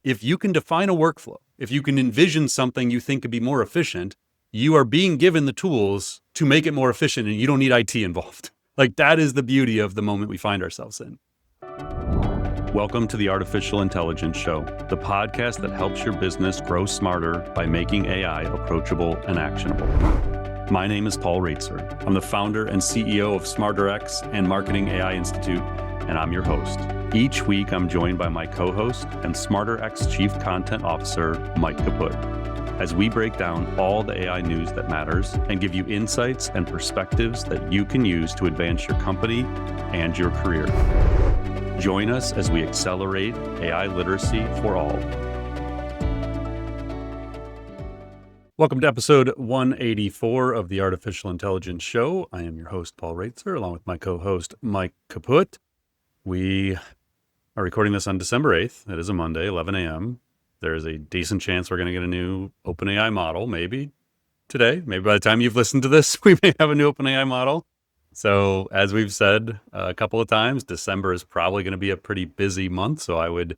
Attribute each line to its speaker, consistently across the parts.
Speaker 1: if you can define a workflow, if you can envision something you think could be more efficient, you are being given the tools to make it more efficient, and you don't need IT involved. Like, that is the beauty of the moment we find ourselves in. Welcome to the Artificial Intelligence Show, the podcast that helps your business grow smarter by making AI approachable and actionable. My name is Paul Reitzer. I'm the founder and CEO of SmarterX and Marketing AI Institute, and I'm your host. Each week, I'm joined by my co-host and SmarterX Chief Content Officer, Mike Kaput, as we break down all the AI news that matters and give you insights and perspectives that you can use to advance your company and your career. Join us as we accelerate AI literacy for all. Welcome to episode 184 of the Artificial Intelligence Show. I am your host, Paul Reitzer, along with my co-host, Mike Kaput. We are recording this on December 8th. It is a Monday, 11 a.m. There is a decent chance we're going to get a new OpenAI model, maybe today. Maybe by the time you've listened to this, we may have a new OpenAI model. So as we've said a couple of times, December is probably going to be a pretty busy month. So I would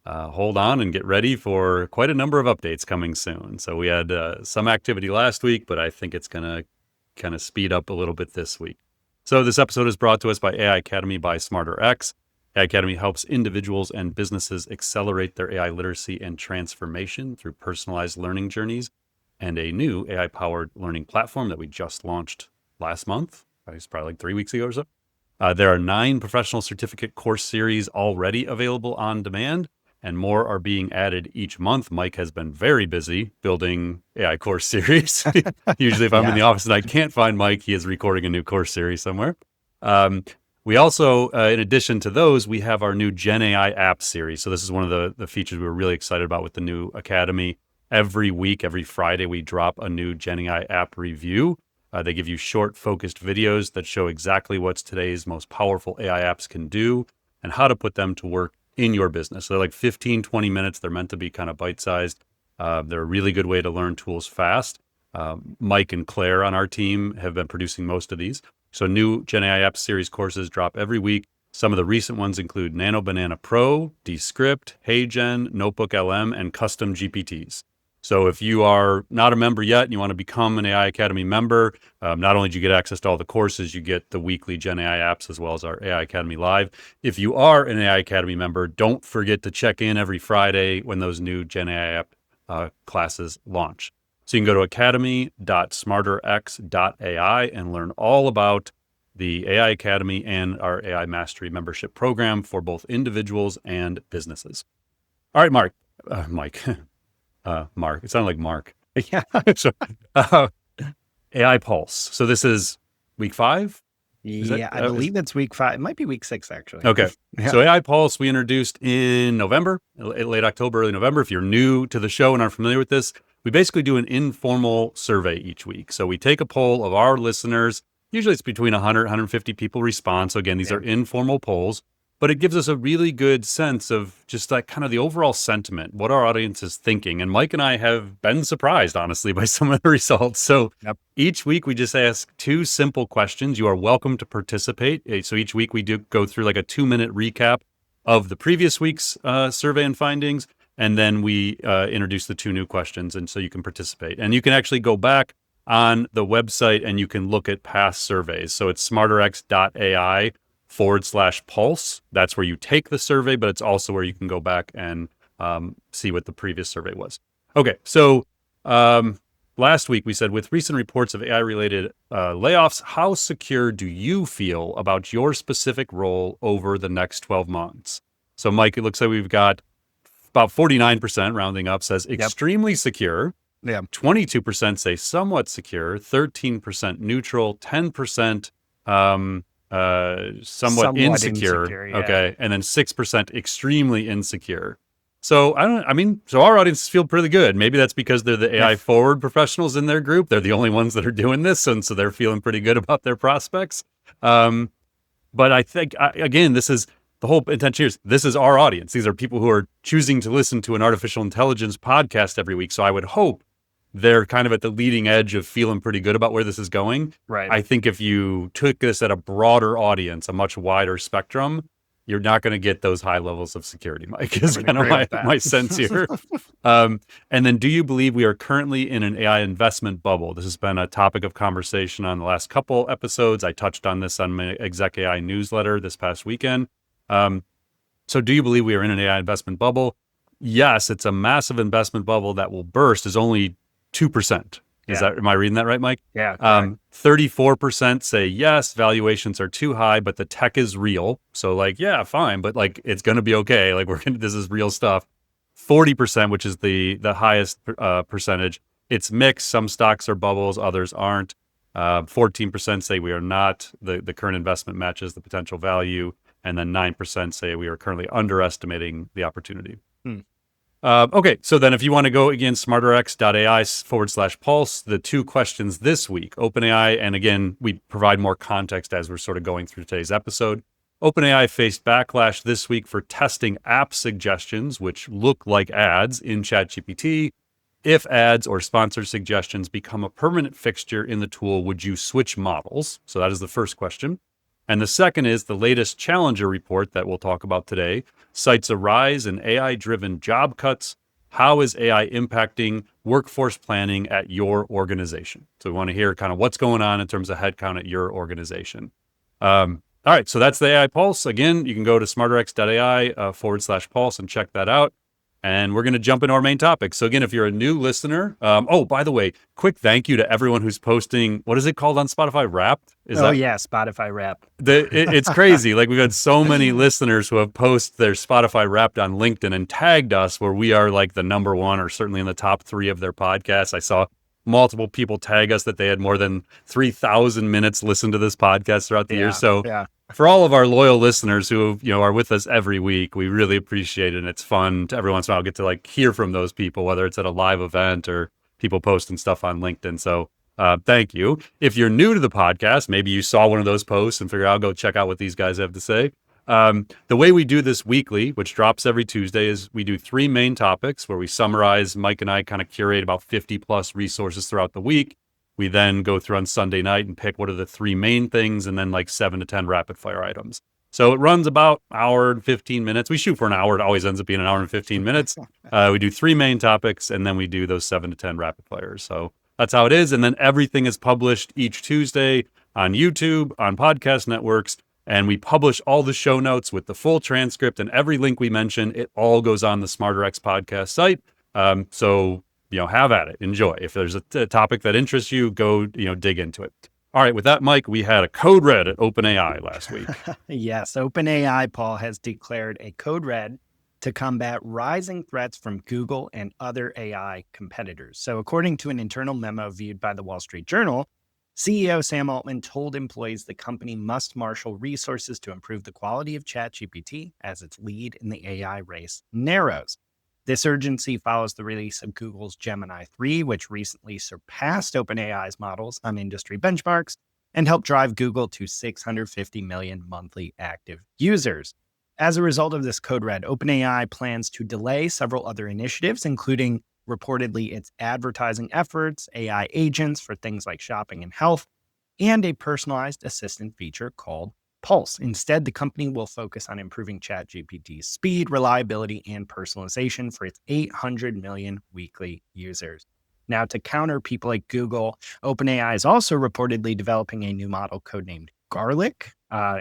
Speaker 1: hold on and get ready for quite a number of updates coming soon. So we had some activity last week, but I think it's going to kind of speed up a little bit this week. So this episode is brought to us by AI Academy by SmarterX. AI Academy helps individuals and businesses accelerate their AI literacy and transformation through personalized learning journeys and a new AI-powered learning platform that we just launched last month. It's probably like 3 weeks ago or so. There are 9 professional certificate course series already available on demand, and more are being added each month. Mike has been very busy building AI course series. Usually if I'm in the office and I can't find Mike, he is recording a new course series somewhere. We also, in addition to those, we have our new Gen AI app series. So this is one of the features we were really excited about with the new Academy. Every week, every Friday, we drop a new Gen AI app review. They give you short, focused videos that show exactly what today's most powerful AI apps can do and how to put them to work in your business. So they're like 15, 20 minutes. They're meant to be kind of bite-sized. They're a really good way to learn tools fast. Mike and Claire on our team have been producing most of these. So new Gen AI app series courses drop every week. Some of the recent ones include Nano Banana Pro, Descript, HeyGen, Notebook LM, and Custom GPTs. So if you are not a member yet and you want to become an AI Academy member, not only do you get access to all the courses, you get the weekly Gen AI apps as well as our AI Academy Live. If you are an AI Academy member, don't forget to check in every Friday when those new Gen AI app classes launch. So you can go to academy.smarterx.ai and learn all about the AI Academy and our AI Mastery membership program for both individuals and businesses. All right, Mark. It sounded like Mark.
Speaker 2: Yeah.
Speaker 1: So, AI Pulse. So this is week 5?
Speaker 2: I believe it's week 5. It might be week 6, actually.
Speaker 1: Okay.
Speaker 2: Yeah.
Speaker 1: So AI Pulse, we introduced in November, late October, early November. If you're new to the show and aren't familiar with this, we basically do an informal survey each week. So we take a poll of our listeners. Usually it's between 100, 150 people respond. So again, these are informal polls, but it gives us a really good sense of just like kind of the overall sentiment, what our audience is thinking. And Mike and I have been surprised, honestly, by some of the results. So each week we just ask 2 simple questions. You are welcome to participate. So each week we do go through like a 2-minute recap of the previous week's survey and findings. And then we introduce the 2 new questions. And so you can participate. And you can actually go back on the website and you can look at past surveys. So it's smarterx.ai/pulse. That's where you take the survey, but it's also where you can go back and see what the previous survey was. Okay, so last week we said, with recent reports of AI-related layoffs, how secure do you feel about your specific role over the next 12 months? So Mike, it looks like we've got about 49%, rounding up, says extremely secure. 22% say somewhat secure, 13% neutral, 10% somewhat insecure. Okay. And then 6% extremely insecure. So so our audience feel pretty good. Maybe that's because they're the AI forward professionals in their group. They're the only ones that are doing this. And so they're feeling pretty good about their prospects. But I think, again, this is the whole intention here. This is our audience. These are people who are choosing to listen to an artificial intelligence podcast every week. So I would hope they're kind of at the leading edge of feeling pretty good about where this is going.
Speaker 2: Right.
Speaker 1: I think if you took this at a broader audience, a much wider spectrum, you're not going to get those high levels of security, Mike, is
Speaker 2: I would
Speaker 1: kind
Speaker 2: agree
Speaker 1: of
Speaker 2: with that.
Speaker 1: my sense here. And then do you believe we are currently in an AI investment bubble? This has been a topic of conversation on the last couple episodes. I touched on this on my Exec AI newsletter this past weekend. So do you believe we are in an AI investment bubble? Yes, it's a massive investment bubble that will burst is only 2%. Am I reading that right, Mike?
Speaker 2: Yeah.
Speaker 1: 34% say yes, valuations are too high, but the tech is real. So like, yeah, fine, but like it's going to be okay. Like this is real stuff. 40%, which is the highest percentage, it's mixed. Some stocks are bubbles, others aren't. 14% say we are not. The current investment matches the potential value. And then 9% say we are currently underestimating the opportunity. Okay, so then if you want to go again, smarterx.ai/pulse, the 2 questions this week, OpenAI, and again, we provide more context as we're sort of going through today's episode. OpenAI faced backlash this week for testing app suggestions, which look like ads in ChatGPT. If ads or sponsored suggestions become a permanent fixture in the tool, would you switch models? So that is the first question. And the second is the latest Challenger report that we'll talk about today cites a rise in AI-driven job cuts. How is AI impacting workforce planning at your organization? So we want to hear kind of what's going on in terms of headcount at your organization. All right, so that's the AI Pulse. Again, you can go to smarterx.ai/pulse and check that out. And we're going to jump into our main topic. So again, if you're a new listener, by the way, quick thank you to everyone who's posting, what is it called on Spotify? Wrapped?
Speaker 2: Spotify Wrapped.
Speaker 1: It's crazy. Like we've had so many listeners who have posted their Spotify Wrapped on LinkedIn and tagged us where we are like the number 1 or certainly in the top 3 of their podcasts. I saw multiple people tag us that they had more than 3,000 minutes listened to this podcast throughout the year. So for all of our loyal listeners who are with us every week, we really appreciate it. And it's fun to every once in a while get to like hear from those people, whether it's at a live event or people posting stuff on LinkedIn. So thank you. If you're new to the podcast, maybe you saw one of those posts and figure I'll go check out what these guys have to say. The way we do this weekly, which drops every Tuesday, is we do 3 main topics where we summarize. Mike and I kind of curate about 50 plus resources throughout the week. We then go through on Sunday night and pick what are the 3 main things and then like 7 to 10 rapid fire items. So it runs about an hour and 15 minutes. We shoot for an hour. It always ends up being an hour and 15 minutes. We do 3 main topics and then we do those 7 to 10 rapid fires. So that's how it is. And then everything is published each Tuesday on YouTube, on podcast networks. And we publish all the show notes with the full transcript and every link we mention. It all goes on the SmarterX podcast site. So have at it. Enjoy. If there's a topic that interests you, go, dig into it. All right. With that, Mike, we had a code red at OpenAI last week.
Speaker 2: Yes. OpenAI, Paul, has declared a code red to combat rising threats from Google and other AI competitors. So according to an internal memo viewed by the Wall Street Journal, CEO Sam Altman told employees the company must marshal resources to improve the quality of ChatGPT as its lead in the AI race narrows. This urgency follows the release of Google's Gemini 3, which recently surpassed OpenAI's models on industry benchmarks and helped drive Google to 650 million monthly active users. As a result of this code red, OpenAI plans to delay several other initiatives, including reportedly its advertising efforts, AI agents for things like shopping and health, and a personalized assistant feature called Pulse. Instead, the company will focus on improving ChatGPT's speed, reliability, and personalization for its 800 million weekly users. Now, to counter people like Google, OpenAI is also reportedly developing a new model codenamed Garlic.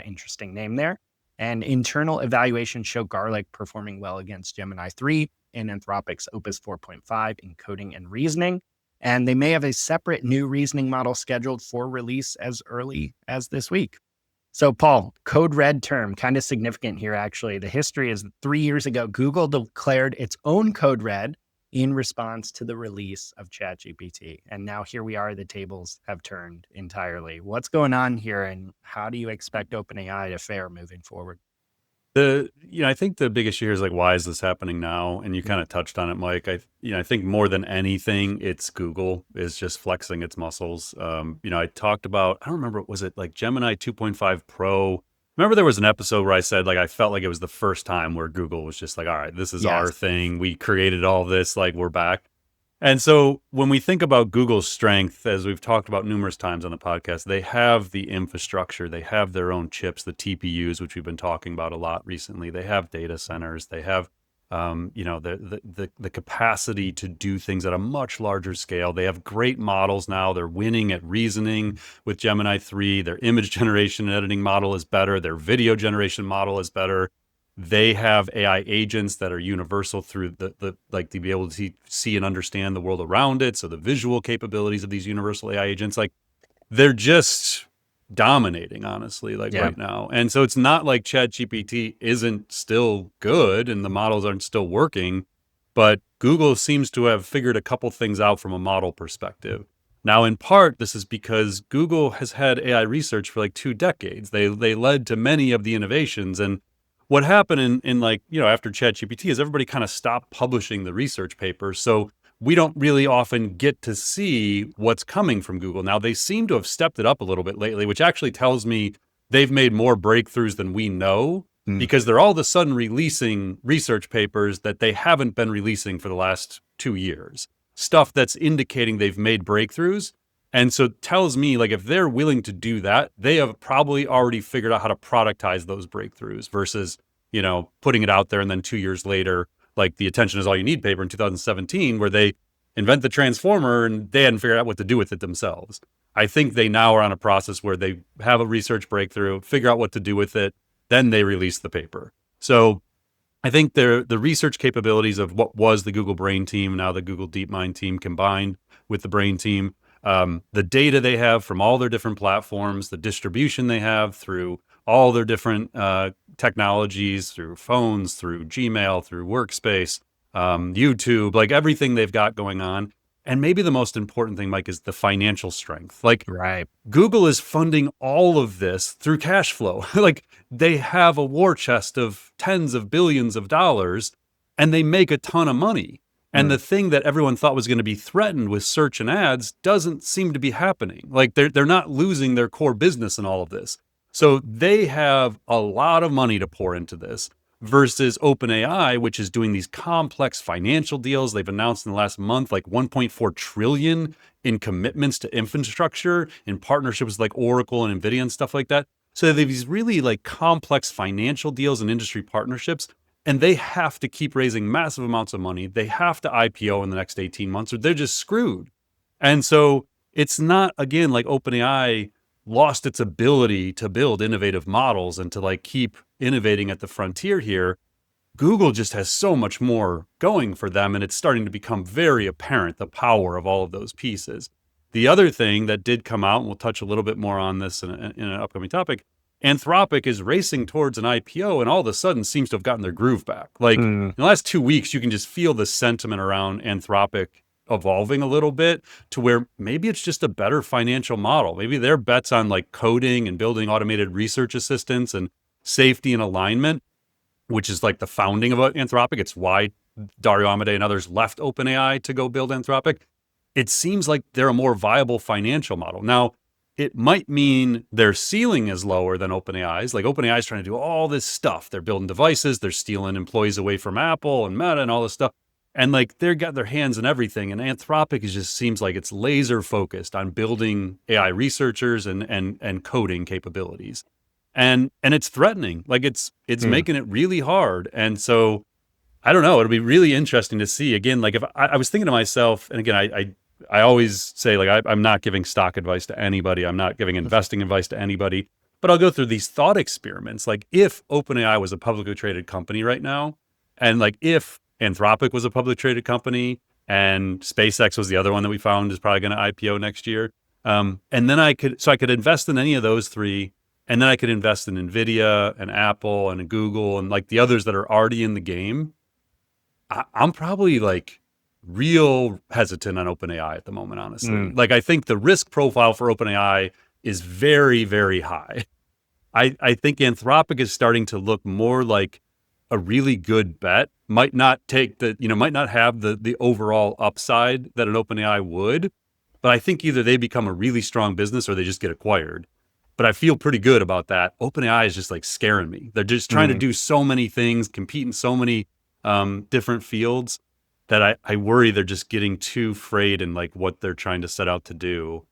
Speaker 2: Interesting name there. And internal evaluations show Garlic performing well against Gemini 3 and Anthropic's Opus 4.5 in coding and reasoning. And they may have a separate new reasoning model scheduled for release as early as this week. So, Paul, code red term, kind of significant here, actually. The history is 3 years ago, Google declared its own code red in response to the release of ChatGPT. And now here we are, the tables have turned entirely. What's going on here and how do you expect OpenAI to fare moving forward?
Speaker 1: I think the big issue here is like, why is this happening now? And you kind of touched on it, Mike. I think more than anything, it's Google is just flexing its muscles. I talked about, I don't remember, was it like Gemini 2.5 Pro? Remember there was an episode where I said, like, I felt like it was the first time where Google was just like, all right, this is our thing. We created all this, like, we're back. And so when we think about Google's strength, as we've talked about numerous times on the podcast, they have the infrastructure, they have their own chips, the TPUs, which we've been talking about a lot recently. They have data centers, they have, the capacity to do things at a much larger scale. They have great models now. They're winning at reasoning with Gemini 3. Their image generation and editing model is better. Their video generation model is better. They have AI agents that are universal through to be able to see and understand the world around it. So the visual capabilities of these universal AI agents, like they're just dominating, honestly, right now. And so it's not like ChatGPT isn't still good and the models aren't still working, but Google seems to have figured a couple things out from a model perspective. Now, in part, this is because Google has had AI research for like 2 decades. They led to many of the innovations. And what happened after ChatGPT is everybody kind of stopped publishing the research papers. So we don't really often get to see what's coming from Google. Now, they seem to have stepped it up a little bit lately, which actually tells me they've made more breakthroughs than we know because they're all of a sudden releasing research papers that they haven't been releasing for the last 2 years. Stuff that's indicating they've made breakthroughs. And so it tells me, like, if they're willing to do that, they have probably already figured out how to productize those breakthroughs versus, putting it out there and then 2 years later, like the Attention Is All You Need paper in 2017, where they invent the transformer and they hadn't figured out what to do with it themselves. I think they now are on a process where they have a research breakthrough, figure out what to do with it, then they release the paper. So I think the research capabilities of what was the Google Brain team, now the Google DeepMind team combined with the Brain team, the data they have from all their different platforms, the distribution they have through all their different technologies, through phones, through Gmail, through Workspace, YouTube, like everything they've got going on. And maybe the most important thing, Mike, is the financial strength. Like Google is funding all of this through cash flow. Like they have a war chest of tens of billions of dollars and they make a ton of money. And the thing that everyone thought was going to be threatened with search and ads doesn't seem to be happening. Like they're not losing their core business in all of this. So they have a lot of money to pour into this versus OpenAI, which is doing these complex financial deals. They've announced in the last month, like 1.4 trillion in commitments to infrastructure in partnerships like Oracle and NVIDIA and stuff like that. So they have these really like complex financial deals and industry partnerships. And they have to keep raising massive amounts of money. They have to IPO in the next 18 months or they're just screwed. And so it's not, again, like OpenAI lost its ability to build innovative models and to like keep innovating at the frontier here. Google just has so much more going for them. And it's starting to become very apparent, the power of all of those pieces. The other thing that did come out, and we'll touch a little bit more on this in an upcoming topic, Anthropic is racing towards an IPO and all of a sudden seems to have gotten their groove back. Like in the last 2 weeks, you can just feel the sentiment around Anthropic evolving a little bit to where maybe it's just a better financial model. Maybe their bets on like coding and building automated research assistants and safety and alignment, which is like the founding of Anthropic. It's why Dario Amodei and others left OpenAI to go build Anthropic. It seems like they're a more viable financial model. Now, it might mean their ceiling is lower than OpenAI's. Like OpenAI is trying to do all this stuff. They're building devices. They're stealing employees away from Apple and Meta and all this stuff. And like they've got their hands in everything. And Anthropic just seems like it's laser focused on building AI researchers and coding capabilities. And it's threatening. Like it's making it really hard. And so I don't know. It'll be really interesting to see. Again, like if I was thinking to myself, and again, I always say, like, I'm not giving stock advice to anybody. I'm not giving investing advice to anybody, but I'll go through these thought experiments. Like if OpenAI was a publicly traded company right now, and like if Anthropic was a publicly traded company and SpaceX was the other one that we found is probably going to IPO next year. And then I could invest in any of those three. And then I could invest in NVIDIA and Apple and Google and like the others that are already in the game. I'm probably like real hesitant on OpenAI at the moment, honestly. Like I think the risk profile for OpenAI is very, very high. I think Anthropic is starting to look more like a really good bet. Might not have the overall upside that an OpenAI would, but I think either they become a really strong business or they just get acquired. But I feel pretty good about that. OpenAI is just like scaring me. They're just trying to do so many things, compete in so many different fields. that I worry they're just getting too frayed in like what they're trying to set out to do,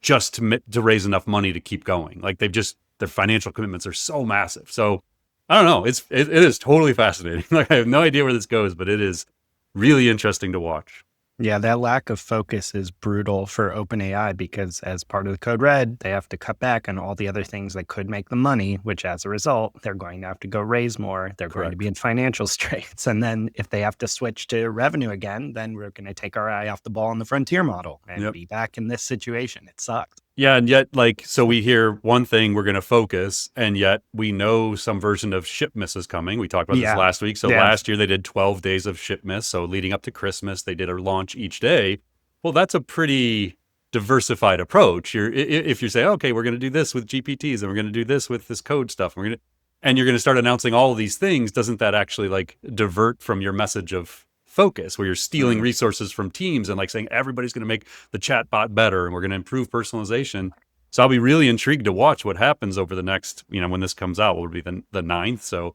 Speaker 1: just to raise enough money to keep going. Like their financial commitments are so massive. So I don't know. It is totally fascinating. Like I have no idea where this goes, but it is really interesting to watch.
Speaker 2: Yeah, that lack of focus is brutal for OpenAI because as part of the Code Red, they have to cut back on all the other things that could make them money, which as a result, they're going to have to go raise more. They're going to be in financial straits. And then if they have to switch to revenue again, then we're going to take our eye off the ball on the frontier model and be back in this situation. It sucks.
Speaker 1: Yeah. And yet, like, so we hear one thing, we're going to focus, and yet we know some version of ship miss is coming. We talked about this last week. So last year they did 12 days of ship miss. So leading up to Christmas, they did a launch each day. Well, that's a pretty diversified approach. If you say, okay, we're going to do this with GPTs and we're going to do this with this code stuff, and you're going to start announcing all of these things, doesn't that actually like divert from your message of focus, where you're stealing resources from teams and like saying everybody's going to make the chat bot better and we're going to improve personalization? So I'll be really intrigued to watch what happens over the next, when this comes out, will be the 9th. So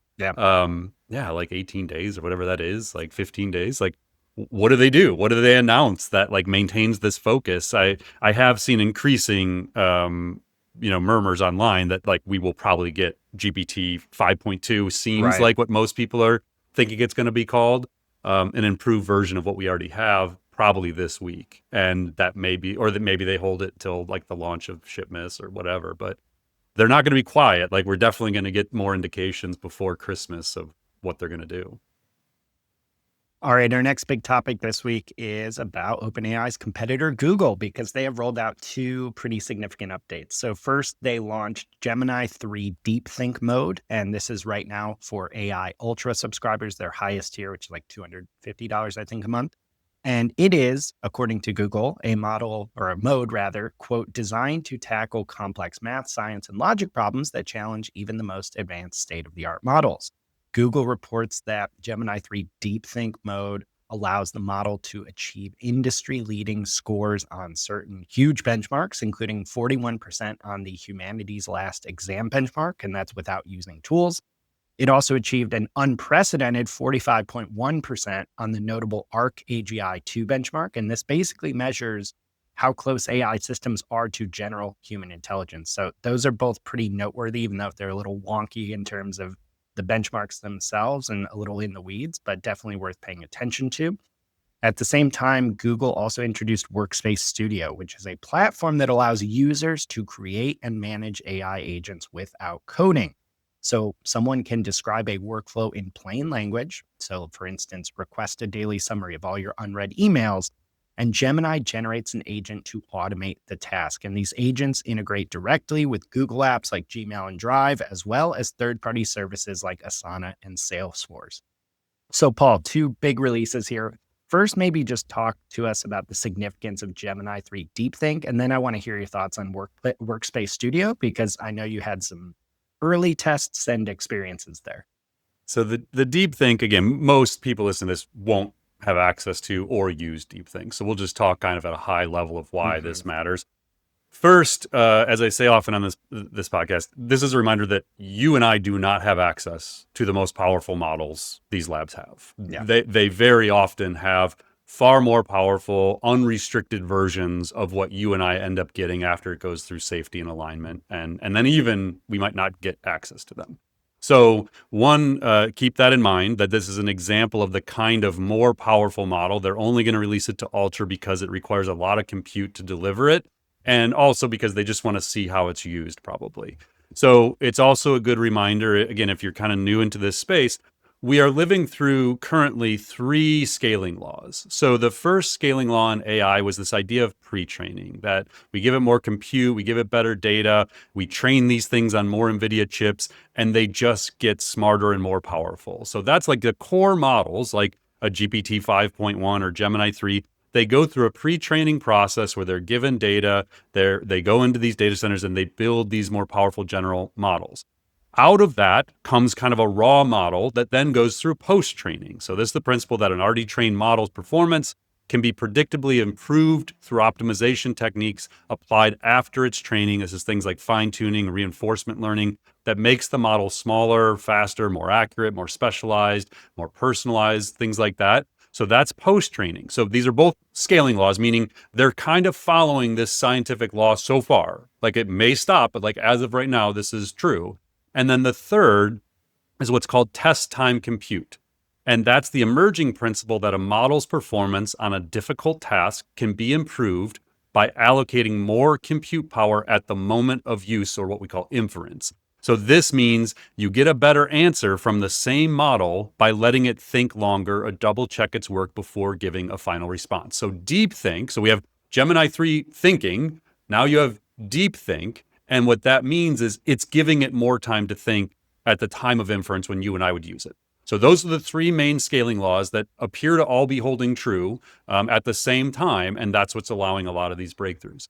Speaker 1: like 18 days or whatever that is, like 15 days. Like, what do they do? What do they announce that like maintains this focus? I have seen increasing murmurs online that like we will probably get GPT 5.2 seems like what most people are thinking it's going to be called. An improved version of what we already have probably this week. And that maybe they hold it till like the launch of Shipmiss or whatever, but they're not going to be quiet. Like we're definitely going to get more indications before Christmas of what they're going to do.
Speaker 2: All right, our next big topic this week is about OpenAI's competitor, Google, because they have rolled out 2 pretty significant updates. So first, they launched Gemini 3 Deep Think mode, and this is right now for AI Ultra subscribers, their highest tier, which is like $250, I think, a month. And it is, according to Google, a mode rather, quote, designed to tackle complex math, science, and logic problems that challenge even the most advanced state-of-the-art models. Google reports that Gemini 3 Deep Think mode allows the model to achieve industry-leading scores on certain huge benchmarks, including 41% on the humanities last exam benchmark, and that's without using tools. It also achieved an unprecedented 45.1% on the notable ARC AGI 2 benchmark, and this basically measures how close AI systems are to general human intelligence. So those are both pretty noteworthy, even though they're a little wonky in terms of the benchmarks themselves and a little in the weeds, but definitely worth paying attention to. At the same time, Google also introduced Workspace Studio, which is a platform that allows users to create and manage AI agents without coding. So someone can describe a workflow in plain language. So for instance, request a daily summary of all your unread emails, and Gemini generates an agent to automate the task. And these agents integrate directly with Google apps like Gmail and Drive, as well as third-party services like Asana and Salesforce. So Paul, 2 big releases here. First, maybe just talk to us about the significance of Gemini 3 Deep Think, and then I want to hear your thoughts on Workspace Studio, because I know you had some early tests and experiences there.
Speaker 1: So the Deep Think, again, most people listening to this won't have access to or use Deep Think. So we'll just talk kind of at a high level of why this matters. First, as I say often on this podcast, this is a reminder that you and I do not have access to the most powerful models these labs have. Yeah. They very often have far more powerful, unrestricted versions of what you and I end up getting after it goes through safety and alignment. And then even we might not get access to them. So one, keep that in mind, that this is an example of the kind of more powerful model. They're only going to release it to Ultra because it requires a lot of compute to deliver it, and also because they just want to see how it's used probably. So it's also a good reminder, again, if you're kind of new into this space, we are living through currently 3 scaling laws. So the first scaling law in AI was this idea of pre-training, that we give it more compute, we give it better data, we train these things on more NVIDIA chips, and they just get smarter and more powerful. So that's like the core models, like a GPT 5.1 or Gemini 3. They go through a pre-training process where they're given data, they go into these data centers and they build these more powerful general models. Out of that comes kind of a raw model that then goes through post-training. So this is the principle that an already trained model's performance can be predictably improved through optimization techniques applied after its training. This is things like fine-tuning, reinforcement learning that makes the model smaller, faster, more accurate, more specialized, more personalized, things like that. So that's post-training. So these are both scaling laws, meaning they're kind of following this scientific law so far. Like it may stop, but like as of right now, this is true. And then the third is what's called test time compute. And that's the emerging principle that a model's performance on a difficult task can be improved by allocating more compute power at the moment of use, or what we call inference. So this means you get a better answer from the same model by letting it think longer or double check its work before giving a final response. So deep think, so we have Gemini 3 thinking, now you have deep think. And what that means is it's giving it more time to think at the time of inference when you and I would use it. So those are the three main scaling laws that appear to all be holding true at the same time, and that's what's allowing a lot of these breakthroughs.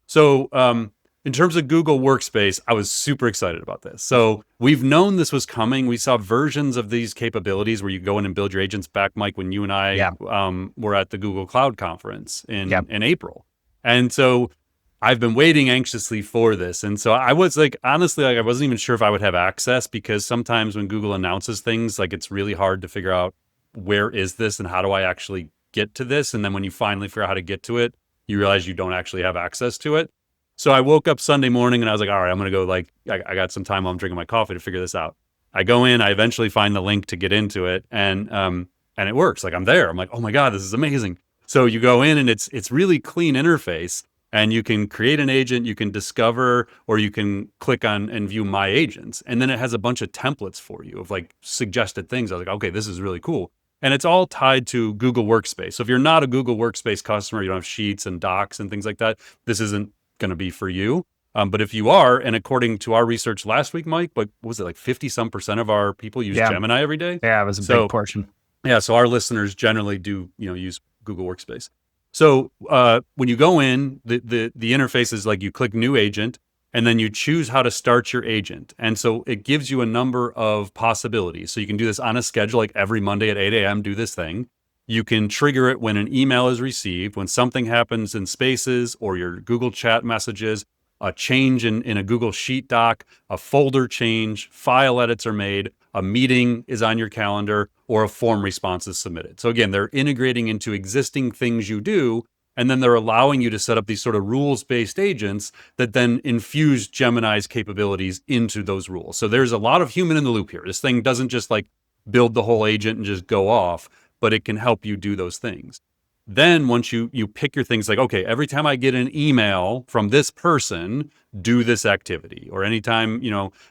Speaker 1: So in terms of Google Workspace, I was super excited about this. So we've known this was coming. We saw versions of these capabilities where you go in and build your agents back, Mike, when you and I were at the Google Cloud Conference in April. And so I've been waiting anxiously for this. And so I was like, honestly, like I wasn't even sure if I would have access, because sometimes when Google announces things, like it's really hard to figure out where is this and how do I actually get to this? And then when you finally figure out how to get to it, you realize you don't actually have access to it. So I woke up Sunday morning and I was like, all right, I'm going to go, like, I got some time while I'm drinking my coffee to figure this out. I go in, I eventually find the link to get into it, and it works. Like I'm there. I'm like, oh my God, this is amazing. So you go in and it's really clean interface. And you can create an agent, you can discover, or you can click on and view my agents. And then it has a bunch of templates for you of like suggested things. I was like, okay, this is really cool. And it's all tied to Google Workspace. So if you're not a Google Workspace customer, you don't have Sheets and Docs and things like that, this isn't going to be for you. But if you are, and according to our research last week, Mike, what was it, like 50-some% of our people use Gemini every day?
Speaker 2: Yeah, it was a big portion.
Speaker 1: Yeah, so our listeners generally do, use Google Workspace. So when you go in, the interface is like you click new agent, and then you choose how to start your agent. And so it gives you a number of possibilities. So you can do this on a schedule, like every Monday at 8 a.m., do this thing. You can trigger it when an email is received, when something happens in Spaces or your Google Chat messages, a change in a Google Sheet doc, a folder change, file edits are made, a meeting is on your calendar, or a form response is submitted. So again, they're integrating into existing things you do, and then they're allowing you to set up these sort of rules-based agents that then infuse Gemini's capabilities into those rules. So there's a lot of human in the loop here. This thing doesn't just like build the whole agent and just go off, but it can help you do those things. Then once you pick your things, like, okay, every time I get an email from this person, do this activity. Or anytime,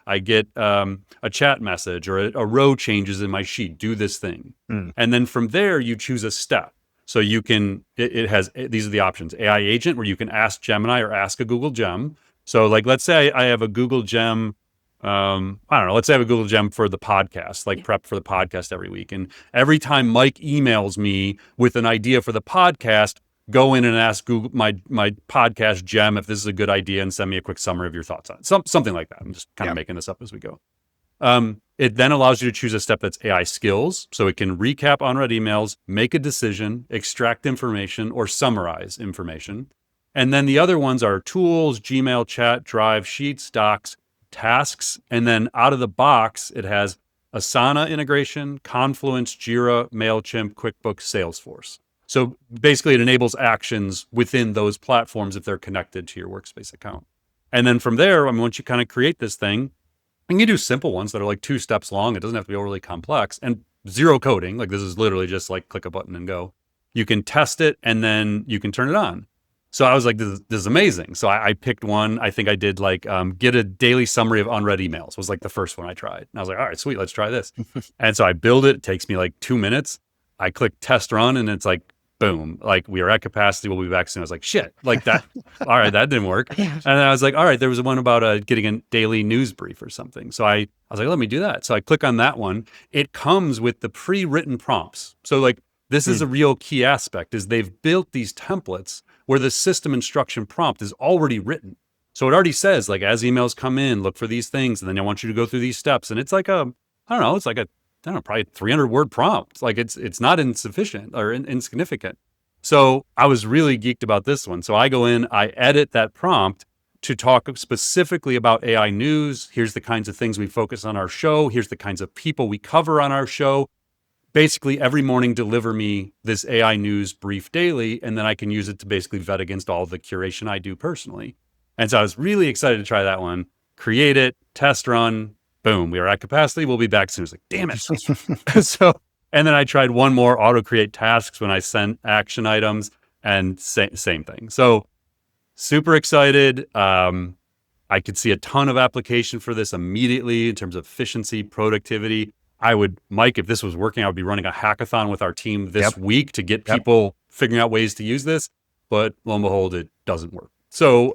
Speaker 1: I get a chat message or a row changes in my sheet, do this thing. And then from there, you choose a step. So you can, it has, these are the options. AI agent, where you can ask Gemini or ask a Google Gem. So like, let's say I have a Google Gem, let's say I have a Google Gem for the podcast, like prep for the podcast every week. And every time Mike emails me with an idea for the podcast, go in and ask Google, my podcast Gem, if this is a good idea, and send me a quick summary of your thoughts on it. Something like that. I'm just kind of making this up as we go. It then allows you to choose a step that's AI skills. So it can recap unread emails, make a decision, extract information, or summarize information. And then the other ones are tools, Gmail, Chat, Drive, Sheets, Docs, tasks, and then out of the box, it has Asana integration, Confluence, Jira, MailChimp, QuickBooks, Salesforce. So basically it enables actions within those platforms if they're connected to your Workspace account. And then from there, once you kind of create this thing, and you do simple ones that are like 2 steps long, it doesn't have to be overly complex, and zero coding, like this is literally just like click a button and go. You can test it and then you can turn it on. So I was like, this is amazing. So I picked one. I think I did like get a daily summary of unread emails was like the first one I tried. And I was like, all right, sweet, let's try this. And so I build it. It takes me like 2 minutes. I click test run and it's like, boom, like we are at capacity. We'll be back soon. I was like, shit, like that. All right, that didn't work. And then I was like, all right, there was one about getting a daily news brief or something. So I was like, let me do that. So I click on that one. It comes with the pre-written prompts. So like this is a real key aspect is they've built these templates where the system instruction prompt is already written. So it already says like, as emails come in, look for these things. And then I want you to go through these steps. And it's like probably 300 word prompt. Like it's not insufficient or insignificant. So I was really geeked about this one. So I go in, I edit that prompt to talk specifically about AI news. Here's the kinds of things we focus on our show. Here's the kinds of people we cover on our show. basically every morning deliver me this AI news brief daily, and then I can use it to basically vet against all the curation I do personally. And so I was really excited to try that one, create it, test run, boom, we are at capacity. We'll be back soon. It's like, damn it. So, and then I tried one more, auto create tasks when I sent action items, and same thing. So super excited. I could see a ton of application for this immediately in terms of efficiency, productivity. Mike, if this was working, I would be running a hackathon with our team this week to get people figuring out ways to use this. But lo and behold, it doesn't work. So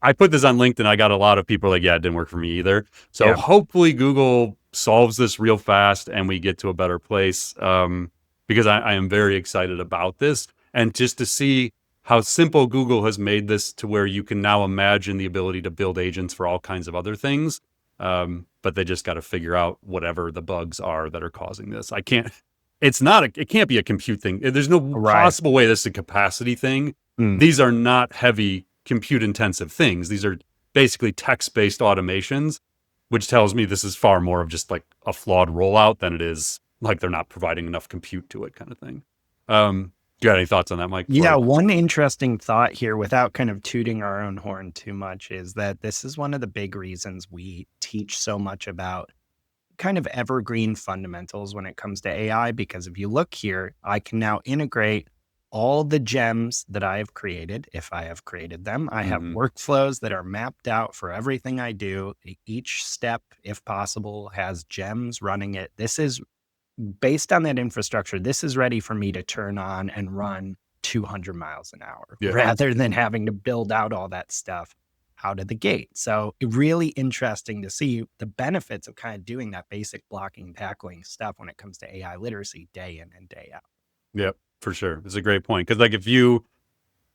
Speaker 1: I put this on LinkedIn. I got a lot of people like, yeah, it didn't work for me either. So hopefully Google solves this real fast and we get to a better place, because I am very excited about this. And just to see how simple Google has made this to where you can now imagine the ability to build agents for all kinds of other things. But they just got to figure out whatever the bugs are that are causing this. It can't be a compute thing. There's no possible way this is a capacity thing. These are not heavy compute intensive things. These are basically text-based automations, which tells me this is far more of just like a flawed rollout than it is like they're not providing enough compute to it kind of thing. Do you got any thoughts on that, Mike?
Speaker 2: Yeah, one interesting thought here, without kind of tooting our own horn too much, is that this is one of the big reasons we teach so much about kind of evergreen fundamentals when it comes to AI, because if you look here, I can now integrate all the gems that I have created, if I have created them. I have workflows that are mapped out for everything I do. Each step, if possible, has gems running it. This is based on that infrastructure. This is ready for me to turn on and run 200 miles an hour rather than having to build out all that stuff out of the gate. So really interesting to see the benefits of kind of doing that basic blocking and tackling stuff when it comes to AI literacy day in and day out.
Speaker 1: Yep, for sure. It's a great point. Because like if you're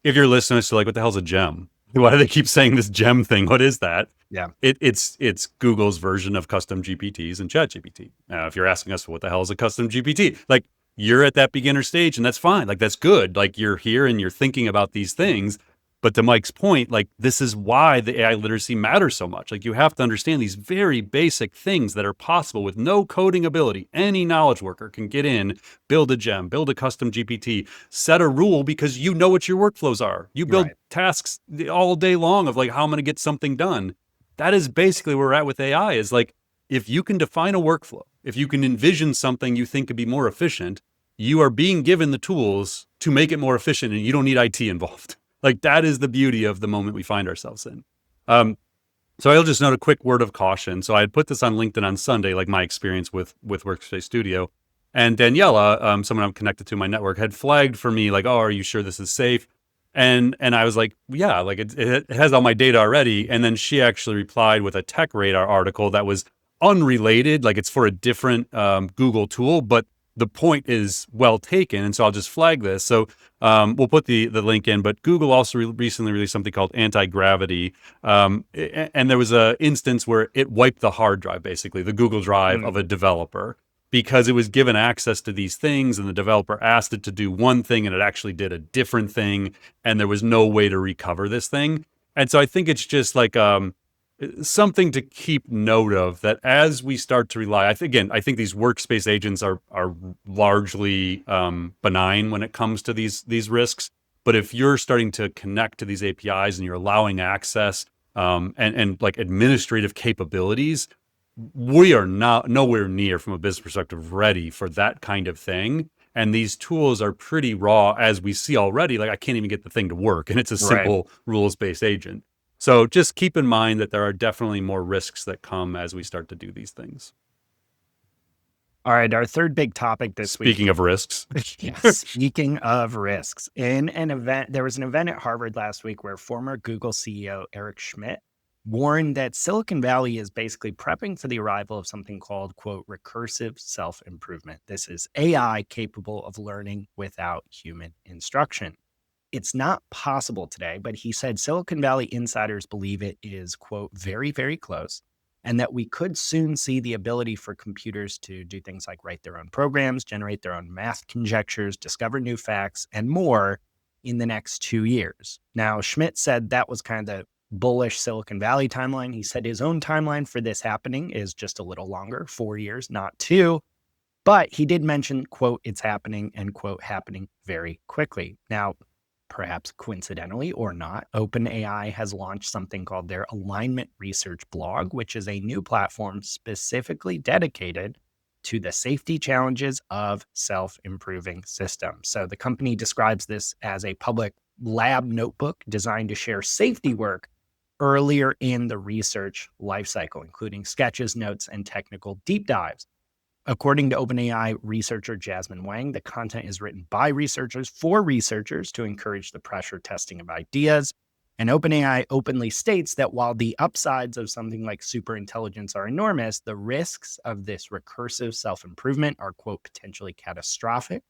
Speaker 1: listening to like, what the hell's a gem? Why do they keep saying this gem thing? What is that?
Speaker 2: Yeah.
Speaker 1: It's Google's version of custom GPTs and ChatGPT. Now, if you're asking us what the hell is a custom GPT, like you're at that beginner stage and that's fine. Like that's good. Like you're here and you're thinking about these things. But to Mike's point, like this is why the AI literacy matters so much. Like you have to understand these very basic things that are possible with no coding ability. Any knowledge worker can get in, build a gem, build a custom GPT, set a rule because you know what your workflows are. You build tasks all day long of like how I'm going to get something done. That is basically where we're at with AI, is like if you can define a workflow, if you can envision something you think could be more efficient, you are being given the tools to make it more efficient and you don't need IT involved. Like that is the beauty of the moment we find ourselves in. So I'll just note a quick word of caution. So I had put this on LinkedIn on Sunday, like my experience with Workspace Studio. And Daniela, someone I'm connected to in my network, had flagged for me like, oh, are you sure this is safe? And I was like, yeah, like it has all my data already. And then she actually replied with a Tech Radar article that was unrelated, like it's for a different Google tool, but the point is well taken. And so I'll just flag this. So we'll put the link in, but Google also recently released something called anti-gravity. And there was a instance where it wiped the hard drive, basically the Google Drive of a developer, because it was given access to these things and the developer asked it to do one thing and it actually did a different thing. And there was no way to recover this thing. And so I think it's just like something to keep note of, that as we start to rely, I think these workspace agents are largely benign when it comes to these risks. But if you're starting to connect to these APIs and you're allowing access and like administrative capabilities, we are nowhere near from a business perspective ready for that kind of thing. And these tools are pretty raw, as we see already. Like I can't even get the thing to work, and it's a simple rules-based agent. So just keep in mind that there are definitely more risks that come as we start to do these things.
Speaker 2: All right, our third big topic this week.
Speaker 1: Speaking of risks.
Speaker 2: Speaking of risks, in an event, there was an event at Harvard last week where former Google CEO Eric Schmidt warned that Silicon Valley is basically prepping for the arrival of something called, quote, recursive self-improvement. This is AI capable of learning without human instruction. It's not possible today, but he said Silicon Valley insiders believe it is, quote, very, very close, and that we could soon see the ability for computers to do things like write their own programs, generate their own math conjectures, discover new facts, and more in the next 2 years. Now, Schmidt said that was kind of the bullish Silicon Valley timeline. He said his own timeline for this happening is just a little longer, 4 years, not 2. But he did mention, quote, it's happening, end quote, happening very quickly. Now, perhaps coincidentally or not, OpenAI has launched something called their Alignment Research blog, which is a new platform specifically dedicated to the safety challenges of self-improving systems. So the company describes this as a public lab notebook designed to share safety work earlier in the research lifecycle, including sketches, notes, and technical deep dives. According to OpenAI researcher Jasmine Huang, the content is written by researchers for researchers to encourage the pressure testing of ideas. And OpenAI openly states that while the upsides of something like superintelligence are enormous, the risks of this recursive self-improvement are, quote, potentially catastrophic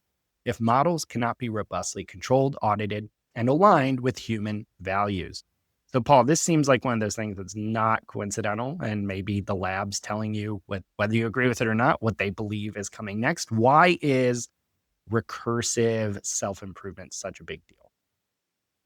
Speaker 2: if models cannot be robustly controlled, audited, and aligned with human values. So, Paul, this seems like one of those things that's not coincidental, and maybe the lab's telling you, whether you agree with it or not, what they believe is coming next. Why is recursive self-improvement such a big deal?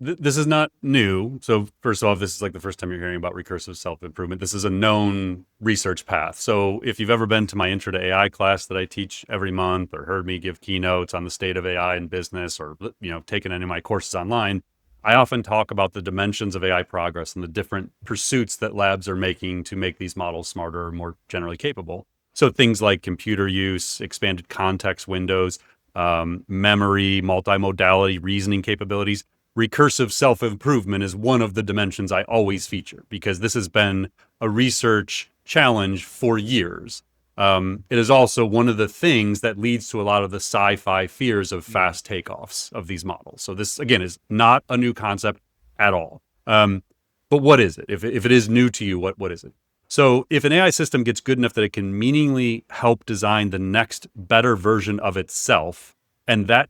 Speaker 1: This is not new. So first of all, this is like the first time you're hearing about recursive self-improvement. This is a known research path. So if you've ever been to my Intro to AI class that I teach every month, or heard me give keynotes on the state of AI in business, or taken any of my courses online, I often talk about the dimensions of AI progress and the different pursuits that labs are making to make these models smarter or more generally capable. So things like computer use, expanded context windows, memory, multimodality, reasoning capabilities. Recursive self-improvement is one of the dimensions I always feature because this has been a research challenge for years. It is also one of the things that leads to a lot of the sci-fi fears of fast takeoffs of these models. So this, again, is not a new concept at all. But what is it? If it is new to you, what is it? So if an AI system gets good enough that it can meaningfully help design the next better version of itself, and that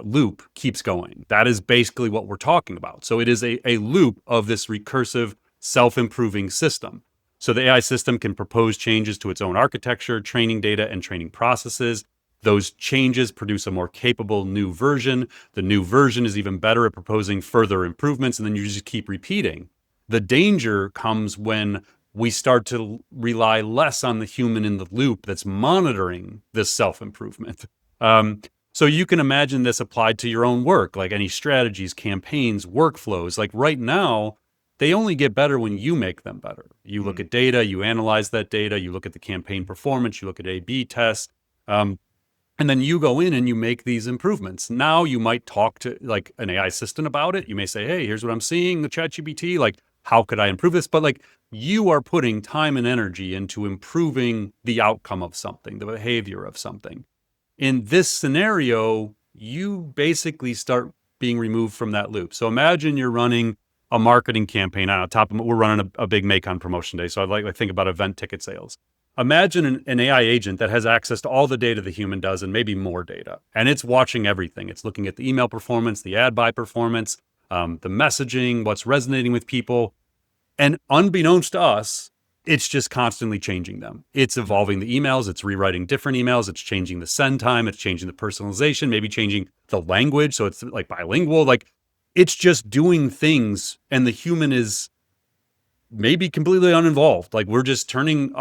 Speaker 1: loop keeps going. That is basically what we're talking about. So it is a loop of this recursive self-improving system. So the AI system can propose changes to its own architecture, training data, and training processes. Those changes produce a more capable new version. The new version is even better at proposing further improvements, and then you just keep repeating. The danger comes when we start to rely less on the human in the loop that's monitoring this self-improvement. So you can imagine this applied to your own work, like any strategies, campaigns, workflows. Like right now, they only get better when you make them better. You look at data, you analyze that data, you look at the campaign performance, you look at A/B tests, and then you go in and you make these improvements. Now you might talk to like an AI assistant about it. You may say, hey, here's what I'm seeing, the ChatGPT, like, how could I improve this? But like you are putting time and energy into improving the outcome of something, the behavior of something. In this scenario, you basically start being removed from that loop. So imagine you're running a marketing campaign on top of it. We're running a big Macon promotion day. So I'd like to think about event ticket sales. Imagine an AI agent that has access to all the data the human does and maybe more data. And it's watching everything. It's looking at the email performance, the ad buy performance, the messaging, what's resonating with people. And unbeknownst to us, it's just constantly changing them. It's evolving the emails. It's rewriting different emails. It's changing the send time. It's changing the personalization, maybe changing the language. So it's like bilingual. Like it's just doing things. And the human is maybe completely uninvolved. Like we're just turning,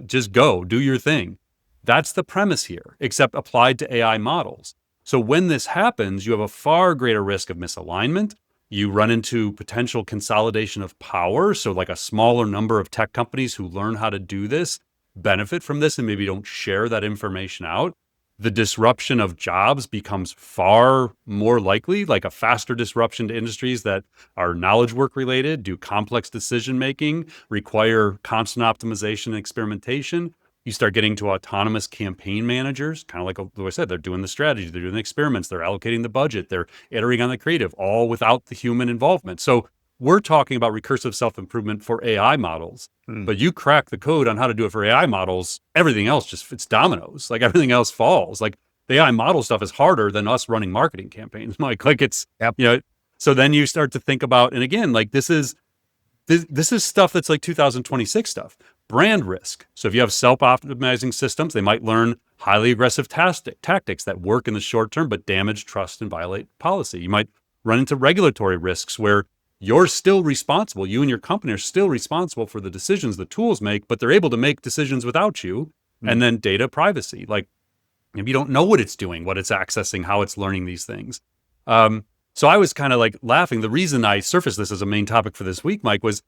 Speaker 1: just go, do your thing. That's the premise here, except applied to AI models. So when this happens, you have a far greater risk of misalignment. You run into potential consolidation of power. So like a smaller number of tech companies who learn how to do this benefit from this and maybe don't share that information out. The disruption of jobs becomes far more likely, like a faster disruption to industries that are knowledge work related, do complex decision making, require constant optimization and experimentation. You start getting to autonomous campaign managers, kind of like I said, they're doing the strategy, they're doing the experiments, they're allocating the budget, they're iterating on the creative, all without the human involvement. So we're talking about recursive self-improvement for AI models, but you crack the code on how to do it for AI models, everything else it's dominoes, like everything else falls. Like the AI model stuff is harder than us running marketing campaigns, Mike. Like it's, so then you start to think about, and again, like this is stuff that's like 2026 stuff. Brand risk. So if you have self-optimizing systems, they might learn highly aggressive tactics that work in the short term, but damage trust and violate policy. You might run into regulatory risks where you're still responsible. You and your company are still responsible for the decisions the tools make, but they're able to make decisions without you. And then data privacy. Like, if you don't know what it's doing, what it's accessing, how it's learning these things. So I was kind of like laughing. The reason I surfaced this as a main topic for this week, Mike, was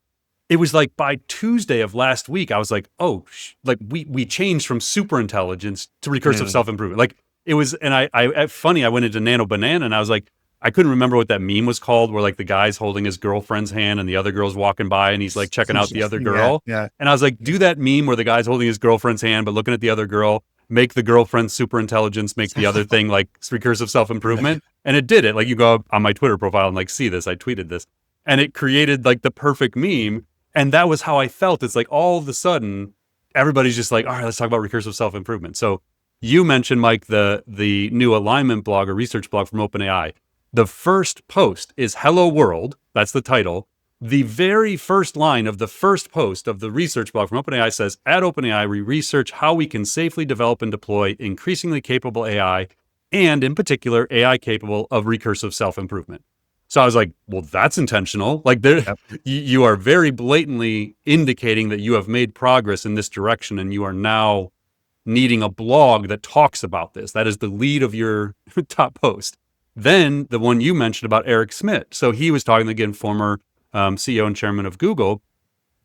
Speaker 1: it was like by Tuesday of last week, I was like, oh, like we changed from super intelligence to recursive self-improvement. Like it was, and I funny, I went into Nano Banana and I was like, I couldn't remember what that meme was called, where like the guy's holding his girlfriend's hand and the other girl's walking by and he's like checking out the other girl.
Speaker 2: Yeah.
Speaker 1: And I was like, do that meme where the guy's holding his girlfriend's hand but looking at the other girl, make the girlfriend super intelligence, make the other thing like recursive self-improvement. And it did it. Like you go on my Twitter profile and like see this, I tweeted this. And it created like the perfect meme. And that was how I felt. It's like all of a sudden, everybody's just like, all right, let's talk about recursive self-improvement. So you mentioned, Mike, the new alignment blog or research blog from OpenAI. The first post is Hello World. That's the title. The very first line of the first post of the research blog from OpenAI says, at OpenAI, we research how we can safely develop and deploy increasingly capable AI, and in particular, AI capable of recursive self-improvement. So I was like, well, that's intentional. Like you are very blatantly indicating that you have made progress in this direction and you are now needing a blog that talks about this. That is the lead of your top post. Then the one you mentioned about Eric Schmidt. So he was talking, again, former CEO and chairman of Google.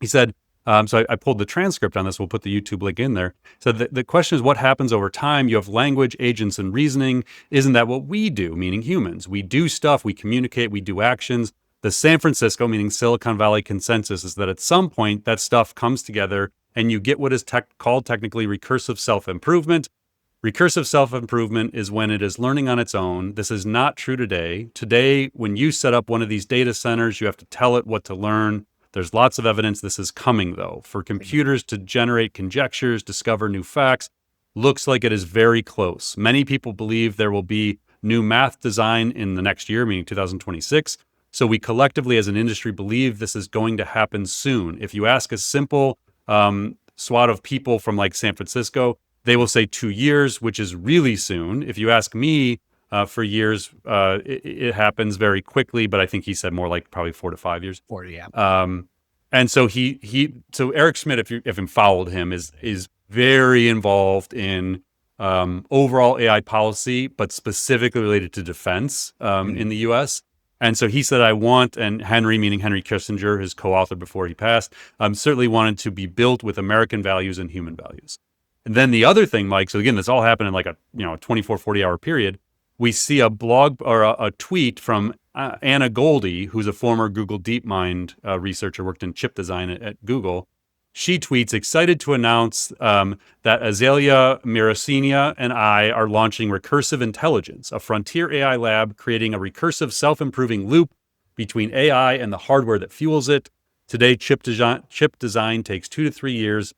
Speaker 1: He said, so I pulled the transcript on this. We'll put the YouTube link in there. So the question is, what happens over time? You have language, agents, and reasoning. Isn't that what we do, meaning humans? We do stuff, we communicate, we do actions. The San Francisco, meaning Silicon Valley consensus is that at some point that stuff comes together and you get what is called technically recursive self-improvement. Recursive self-improvement is when it is learning on its own. This is not true today. Today, when you set up one of these data centers, you have to tell it what to learn. There's lots of evidence this is coming, though. For computers to generate conjectures, discover new facts, looks like it is very close. Many people believe there will be new math design in the next year, meaning 2026. So we collectively as an industry believe this is going to happen soon. If you ask a simple swat of people from like San Francisco, they will say 2 years, which is really soon. If you ask me for years, it happens very quickly, but I think he said more like probably 4 to 5 years.
Speaker 2: 40, yeah.
Speaker 1: And so so Eric Schmidt, if you followed him, is very involved in overall AI policy, but specifically related to defense in the U.S. And so he said, and Henry, meaning Henry Kissinger, his co-author before he passed, certainly wanted to be built with American values and human values. And then the other thing, Mike, so again, this all happened in like a 24, 40-hour period. We see a blog or a tweet from Anna Goldie, who's a former Google DeepMind researcher, worked in chip design at Google. She tweets, excited to announce that Azalea Miracina and I are launching Recursive Intelligence, a frontier AI lab creating a recursive self-improving loop between AI and the hardware that fuels it. Today, chip design takes 2 to 3 years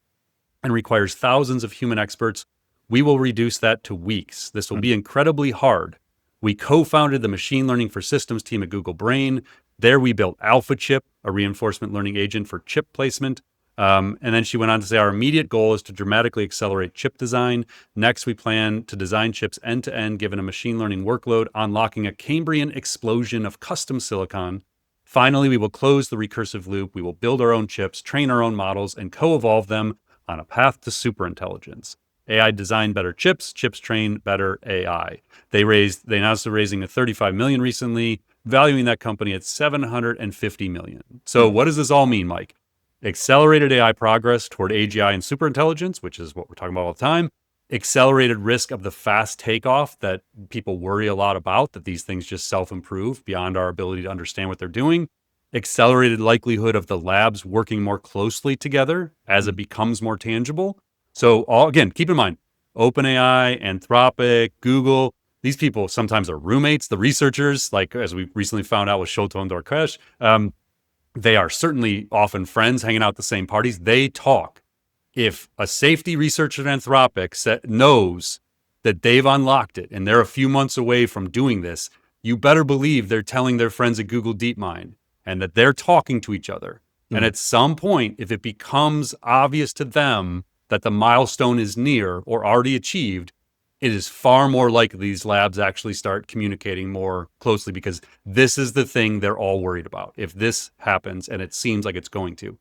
Speaker 1: and requires thousands of human experts. We will reduce that to weeks. This will be incredibly hard. We co-founded the machine learning for systems team at Google Brain. There we built Alpha Chip, a reinforcement learning agent for chip placement. And then she went on to say, our immediate goal is to dramatically accelerate chip design. Next, we plan to design chips end-to-end, given a machine learning workload, unlocking a Cambrian explosion of custom silicon. Finally, we will close the recursive loop. We will build our own chips, train our own models, and co-evolve them on a path to superintelligence. AI design better chips, chips train better AI. They announced they're raising a $35 million recently, valuing that company at $750 million. So what does this all mean, Mike? Accelerated AI progress toward AGI and superintelligence, which is what we're talking about all the time. Accelerated risk of the fast takeoff that people worry a lot about, that these things just self-improve beyond our ability to understand what they're doing. Accelerated likelihood of the labs working more closely together as it becomes more tangible. So again, keep in mind, OpenAI, Anthropic, Google, these people sometimes are roommates. The researchers, like as we recently found out with Shoto and Dorkesh, they are certainly often friends, hanging out at the same parties. They talk. If a safety researcher at Anthropic knows that they've unlocked it and they're a few months away from doing this, you better believe they're telling their friends at Google DeepMind and that they're talking to each other. And at some point, if it becomes obvious to them that the milestone is near or already achieved, it is far more likely these labs actually start communicating more closely, because this is the thing they're all worried about. If this happens, and it seems like it's going to,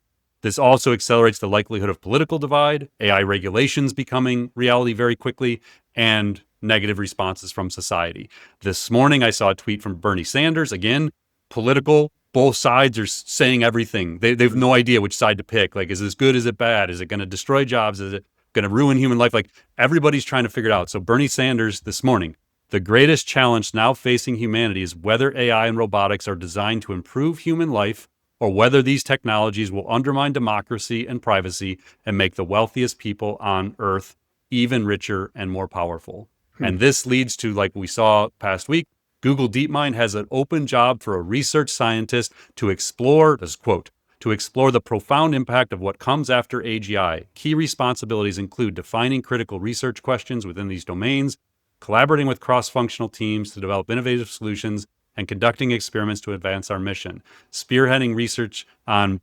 Speaker 1: This also accelerates the likelihood of political divide, AI regulations becoming reality very quickly, and negative responses from society. This morning, I saw a tweet from Bernie Sanders, again, political. Both sides are saying everything. They have no idea which side to pick. Like, is this good? Is it bad? Is it going to destroy jobs? Is it going to ruin human life? Like, everybody's trying to figure it out. So Bernie Sanders this morning, the greatest challenge now facing humanity is whether AI and robotics are designed to improve human life or whether these technologies will undermine democracy and privacy and make the wealthiest people on Earth even richer and more powerful. And this leads to, like we saw past week, Google DeepMind has an open job for a research scientist to explore, this quote, to explore the profound impact of what comes after AGI. Key responsibilities include defining critical research questions within these domains, collaborating with cross-functional teams to develop innovative solutions, and conducting experiments to advance our mission, spearheading research on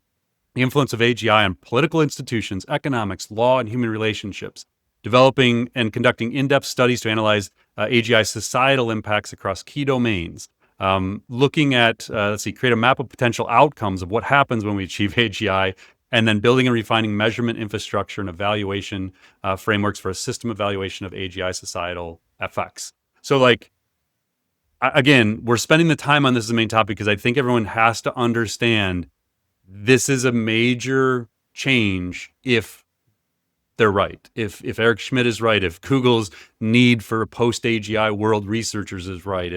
Speaker 1: the influence of AGI on political institutions, economics, law, and human relationships, developing and conducting in-depth studies to analyze AGI societal impacts across key domains, looking at, create a map of potential outcomes of what happens when we achieve AGI, and then building and refining measurement infrastructure and evaluation frameworks for a system evaluation of AGI societal effects. So, like, again, we're spending the time on this as a main topic because I think everyone has to understand this is a major change if they're right. If Eric Schmidt is right, if Google's need for post-AGI world researchers is right,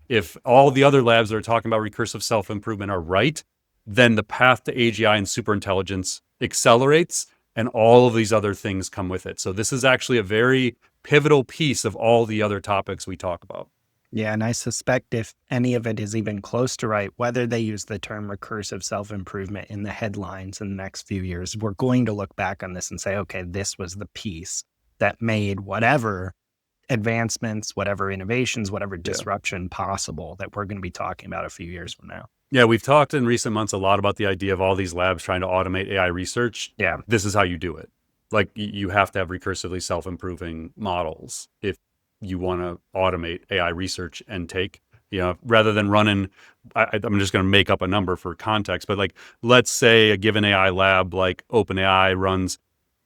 Speaker 1: if all the other labs that are talking about recursive self-improvement are right, then the path to AGI and superintelligence accelerates, and all of these other things come with it. So this is actually a very pivotal piece of all the other topics we talk about.
Speaker 2: Yeah, and I suspect if any of it is even close to right, whether they use the term recursive self-improvement in the headlines in the next few years, we're going to look back on this and say, okay, this was the piece that made whatever advancements, whatever innovations, whatever disruption possible that we're going to be talking about a few years from now.
Speaker 1: Yeah, we've talked in recent months a lot about the idea of all these labs trying to automate AI research.
Speaker 2: Yeah.
Speaker 1: This is how you do it. Like, you have to have recursively self-improving models if you want to automate AI research and take, rather than running, I'm just going to make up a number for context, but like, let's say a given AI lab like OpenAI runs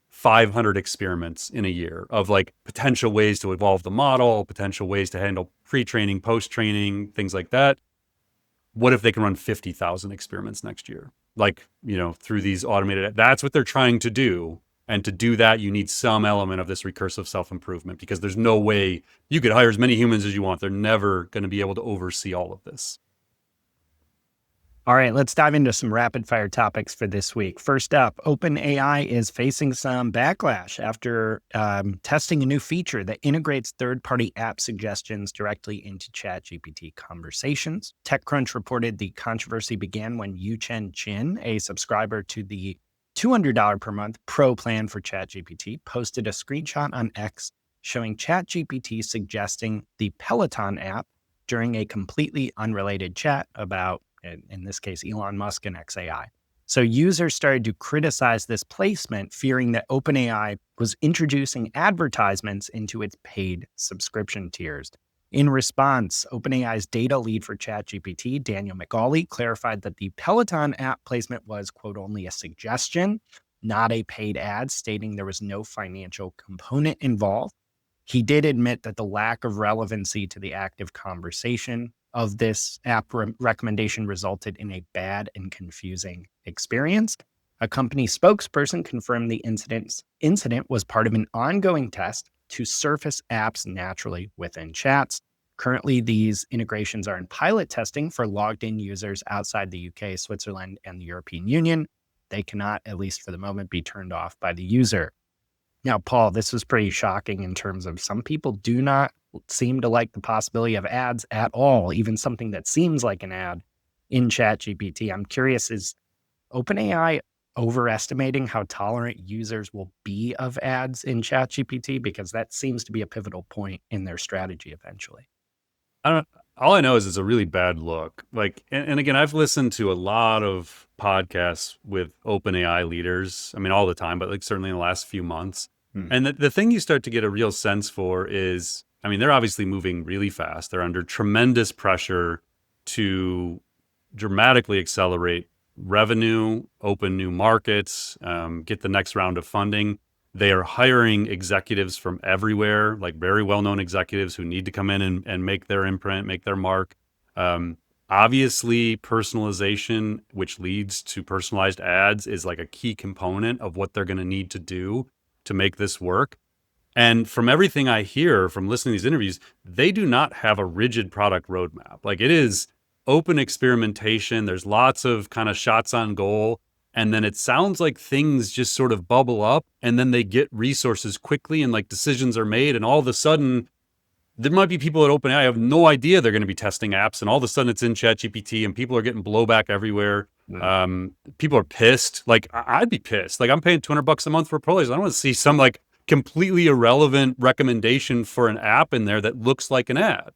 Speaker 1: 500 experiments in a year of like potential ways to evolve the model, potential ways to handle pre-training, post-training, things like that. What if they can run 50,000 experiments next year? Like, through these automated, that's what they're trying to do. And to do that, you need some element of this recursive self-improvement, because there's no way you could hire as many humans as you want. They're never going to be able to oversee all of this.
Speaker 2: All right, let's dive into some rapid fire topics for this week. First up, OpenAI is facing some backlash after testing a new feature that integrates third-party app suggestions directly into ChatGPT conversations. TechCrunch reported the controversy began when Yuchen Chin, a subscriber to the $200 per month pro plan for ChatGPT, posted a screenshot on X showing ChatGPT suggesting the Peloton app during a completely unrelated chat about, in this case, Elon Musk and XAI. So users started to criticize this placement, fearing that OpenAI was introducing advertisements into its paid subscription tiers. In response, OpenAI's data lead for ChatGPT, Daniel McCauley, clarified that the Peloton app placement was, quote, only a suggestion, not a paid ad, stating there was no financial component involved. He did admit that the lack of relevancy to the active conversation of this app recommendation resulted in a bad and confusing experience. A company spokesperson confirmed the incident was part of an ongoing test to surface apps naturally within chats. Currently, these integrations are in pilot testing for logged-in users outside the UK, Switzerland, and the European Union. They cannot, at least for the moment, be turned off by the user. Now, Paul, this was pretty shocking in terms of some people do not seem to like the possibility of ads at all, even something that seems like an ad in ChatGPT. I'm curious, is OpenAI overestimating how tolerant users will be of ads in ChatGPT? Because that seems to be a pivotal point in their strategy eventually.
Speaker 1: All I know is it's a really bad look. Like, and again, I've listened to a lot of podcasts with OpenAI leaders. I mean, all the time, but like certainly in the last few months. And the thing you start to get a real sense for is, I mean, they're obviously moving really fast. They're under tremendous pressure to dramatically accelerate revenue, open new markets, get the next round of funding. They are hiring executives from everywhere, like very well-known executives who need to come in and make their imprint, make their mark. Obviously, personalization, which leads to personalized ads, is like a key component of what they're going to need to do to make this work. And from everything I hear from listening to these interviews, they do not have a rigid product roadmap. Like, it is open experimentation. There's lots of kind of shots on goal. And then it sounds like things just sort of bubble up, and then they get resources quickly, and like decisions are made. And all of a sudden, there might be people at OpenAI have no idea they're going to be testing apps, and all of a sudden it's in ChatGPT, and people are getting blowback everywhere. People are pissed. Like, I'd be pissed. Like, I'm paying $200 a month for Prolix. I don't want to see some like completely irrelevant recommendation for an app in there that looks like an ad.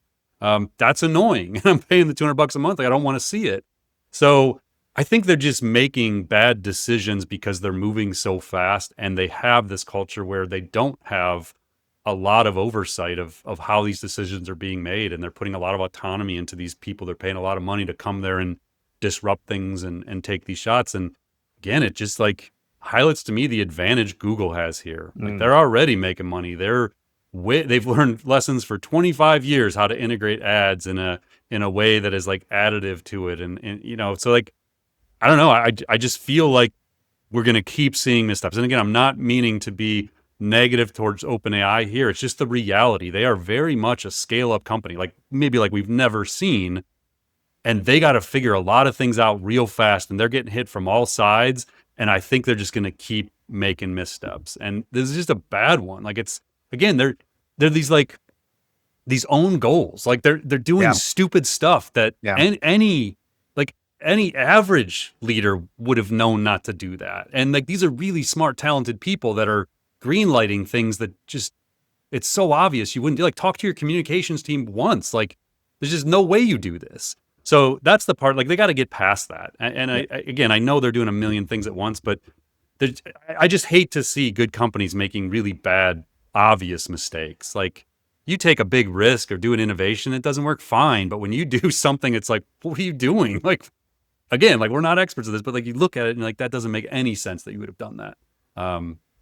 Speaker 1: That's annoying. And I'm paying the $200 a month. Like, I don't want to see it. So I think they're just making bad decisions because they're moving so fast, and they have this culture where they don't have a lot of oversight of how these decisions are being made. And they're putting a lot of autonomy into these people. They're paying a lot of money to come there and disrupt things and take these shots. And again, it just like highlights to me the advantage Google has here. Like, they're already making money. They've learned lessons for 25 years how to integrate ads in a way that is like additive to it. And you know, so like, I don't know. I just feel like we're going to keep seeing missteps. And again, I'm not meaning to be negative towards OpenAI here. It's just the reality. They are very much a scale-up company, like maybe like we've never seen. And they got to figure a lot of things out real fast, and they're getting hit from all sides. And I think they're just going to keep making missteps. And this is just a bad one. Like, it's, again, they're these like these own goals. Like, they're doing stupid stuff that any average leader would have known not to do that. And like, these are really smart, talented people that are greenlighting things that just, it's so obvious you wouldn't do. Like, talk to your communications team once. Like, there's just no way you do this. So that's the part, like, they got to get past that. And I know they're doing a million things at once, but I just hate to see good companies making really bad, obvious mistakes. Like, you take a big risk or do an innovation, it doesn't work, fine. But when you do something, it's like, what are you doing? Like, again, like, we're not experts at this, but like, you look at it and like, that doesn't make any sense that you would have done that.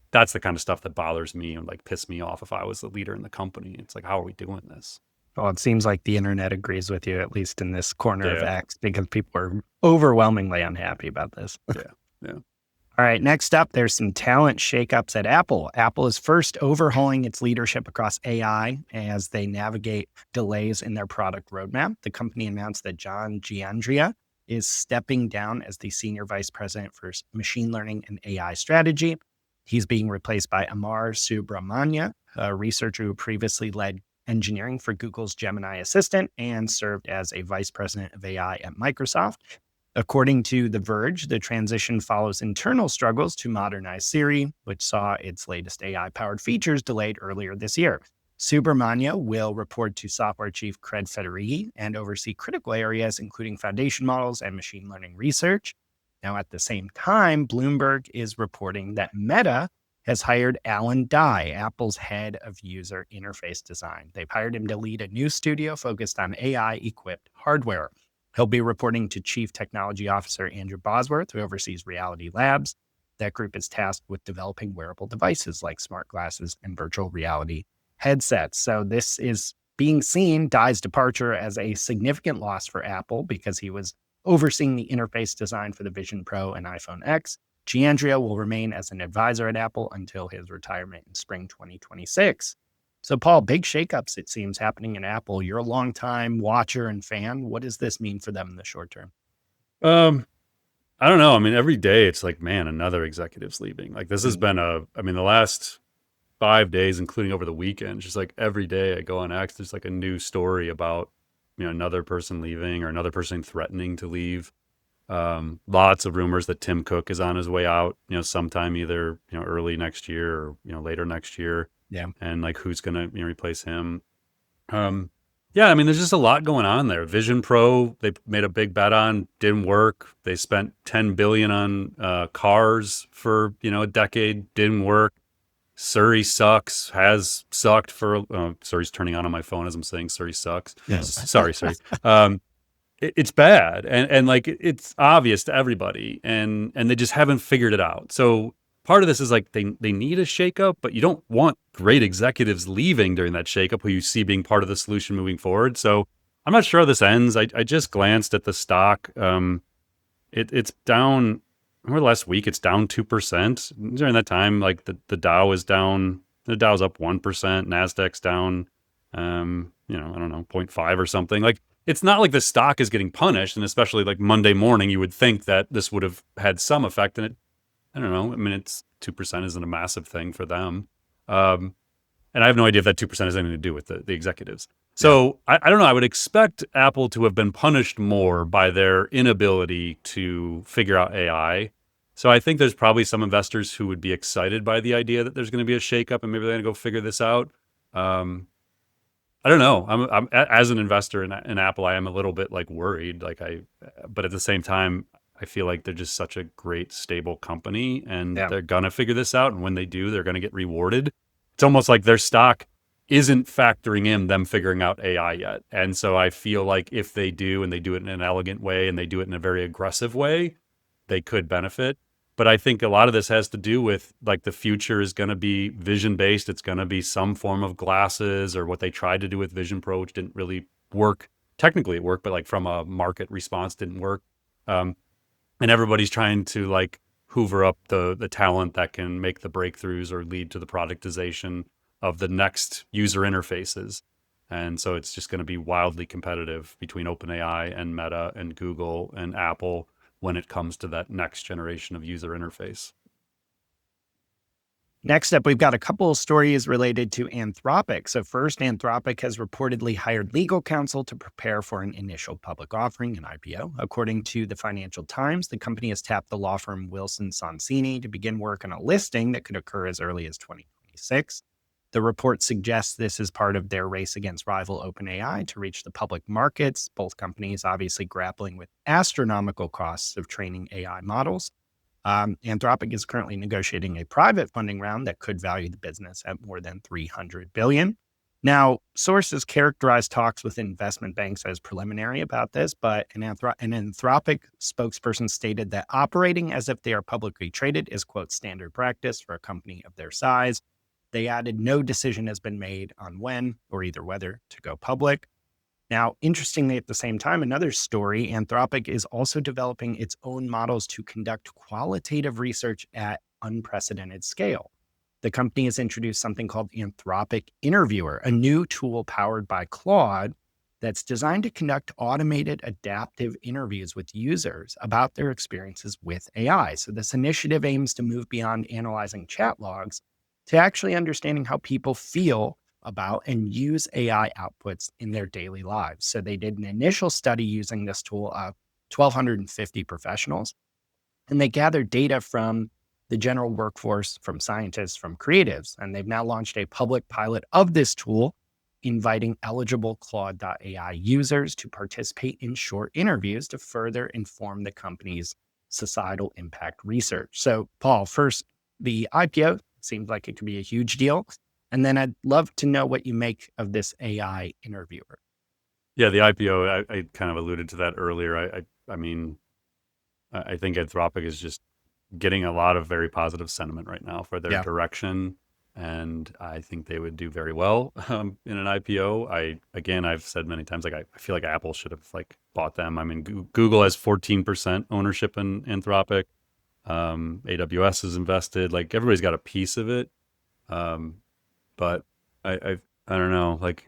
Speaker 1: That's the kind of stuff that bothers me and like piss me off if I was the leader in the company. It's like, how are we doing this?
Speaker 2: Well, it seems like the internet agrees with you, at least in this corner of X, because people are overwhelmingly unhappy about this.
Speaker 1: Yeah.
Speaker 2: All right, next up, there's some talent shakeups at Apple. Apple is first overhauling its leadership across AI as they navigate delays in their product roadmap. The company announced that John Giandria is stepping down as the senior vice president for machine learning and AI strategy. He's being replaced by Amar Subramanya, a researcher who previously led engineering for Google's Gemini assistant and served as a vice president of AI at Microsoft. According to The Verge, the transition follows internal struggles to modernize Siri, which saw its latest AI-powered features delayed earlier this year. Subramanya will report to software chief Craig Federighi and oversee critical areas, including foundation models and machine learning research. Now, at the same time, Bloomberg is reporting that Meta has hired Alan Dye, Apple's head of user interface design. They've hired him to lead a new studio focused on AI-equipped hardware. He'll be reporting to Chief Technology Officer Andrew Bosworth, who oversees Reality Labs. That group is tasked with developing wearable devices like smart glasses and virtual reality headsets. So this is being seen, Dye's departure, as a significant loss for Apple because he was overseeing the interface design for the Vision Pro and iPhone X. Giandria will remain as an advisor at Apple until his retirement in spring 2026. So, Paul, big shakeups, it seems, happening in Apple. You're a longtime watcher and fan. What does this mean for them in the short term?
Speaker 1: I don't know. I mean, every day it's like, man, another executive's leaving. Like, this has been the last 5 days, including over the weekend, just like every day I go on X, there's like a new story about, another person leaving or another person threatening to leave. Lots of rumors that Tim Cook is on his way out, sometime either, early next year or, later next year.
Speaker 2: Yeah.
Speaker 1: And like, who's going to replace him? Yeah, I mean, there's just a lot going on there. Vision Pro, they made a big bet on, didn't work. They spent $10 billion on cars for, a decade, didn't work. Siri sucks, has sucked for, Siri's turning on my phone as I'm saying Siri sucks.
Speaker 2: Yes.
Speaker 1: Sorry, Siri. it's bad, and like it's obvious to everybody, and they just haven't figured it out. So part of this is like they need a shakeup, but you don't want great executives leaving during that shakeup who you see being part of the solution moving forward. So I'm not sure how this ends. I just glanced at the stock. It's down over the last week. It's down 2%. During that time, like the Dow is down. The Dow's up 1%. Nasdaq's down. I don't know, 0.5 or something. Like it's not like the stock is getting punished, and especially like Monday morning, you would think that this would have had some effect. And I don't know. I mean, it's 2% isn't a massive thing for them. And I have no idea if that 2% has anything to do with the executives. So I don't know. I would expect Apple to have been punished more by their inability to figure out AI. So I think there's probably some investors who would be excited by the idea that there's going to be a shakeup and maybe they're going to go figure this out. I don't know. I'm as an investor in Apple, I am a little bit like worried. But at the same time, I feel like they're just such a great, stable company, and they're gonna figure this out. And when they do, they're gonna get rewarded. It's almost like their stock isn't factoring in them figuring out AI yet. And so I feel like if they do, and they do it in an elegant way, and they do it in a very aggressive way, they could benefit. But I think a lot of this has to do with like the future is going to be vision based. It's going to be some form of glasses, or what they tried to do with Vision Pro, which didn't really work. Technically it worked, but like from a market response didn't work. And everybody's trying to like hoover up the talent that can make the breakthroughs or lead to the productization of the next user interfaces. And so it's just going to be wildly competitive between OpenAI and Meta and Google and Apple when it comes to that next generation of user interface.
Speaker 2: Next up, we've got a couple of stories related to Anthropic. So first, Anthropic has reportedly hired legal counsel to prepare for an initial public offering, an IPO. According to the Financial Times, the company has tapped the law firm Wilson Sonsini to begin work on a listing that could occur as early as 2026. The report suggests this is part of their race against rival OpenAI to reach the public markets, both companies obviously grappling with astronomical costs of training AI models. Anthropic is currently negotiating a private funding round that could value the business at more than $300 billion. Now, sources characterize talks with investment banks as preliminary about this, but an Anthropic spokesperson stated that operating as if they are publicly traded is, quote, standard practice for a company of their size. They added no decision has been made on when or either whether to go public. Now, interestingly, at the same time, another story, Anthropic is also developing its own models to conduct qualitative research at unprecedented scale. The company has introduced something called Anthropic Interviewer, a new tool powered by Claude that's designed to conduct automated adaptive interviews with users about their experiences with AI. So this initiative aims to move beyond analyzing chat logs to actually understanding how people feel about and use AI outputs in their daily lives. So they did an initial study using this tool of 1,250 professionals, and they gathered data from the general workforce, from scientists, from creatives. And they've now launched a public pilot of this tool, inviting eligible Claude.ai users to participate in short interviews to further inform the company's societal impact research. So, Paul, first, the IPO seems like it could be a huge deal. And then I'd love to know what you make of this AI interviewer.
Speaker 1: Yeah, the IPO, I kind of alluded to that earlier. I mean, I think Anthropic is just getting a lot of very positive sentiment right now for their direction. And I think they would do very well in an IPO. I've said many times, like I feel like Apple should have like bought them. I mean, Google has 14% ownership in Anthropic. AWS is invested. Like everybody's got a piece of it. But I don't know. Like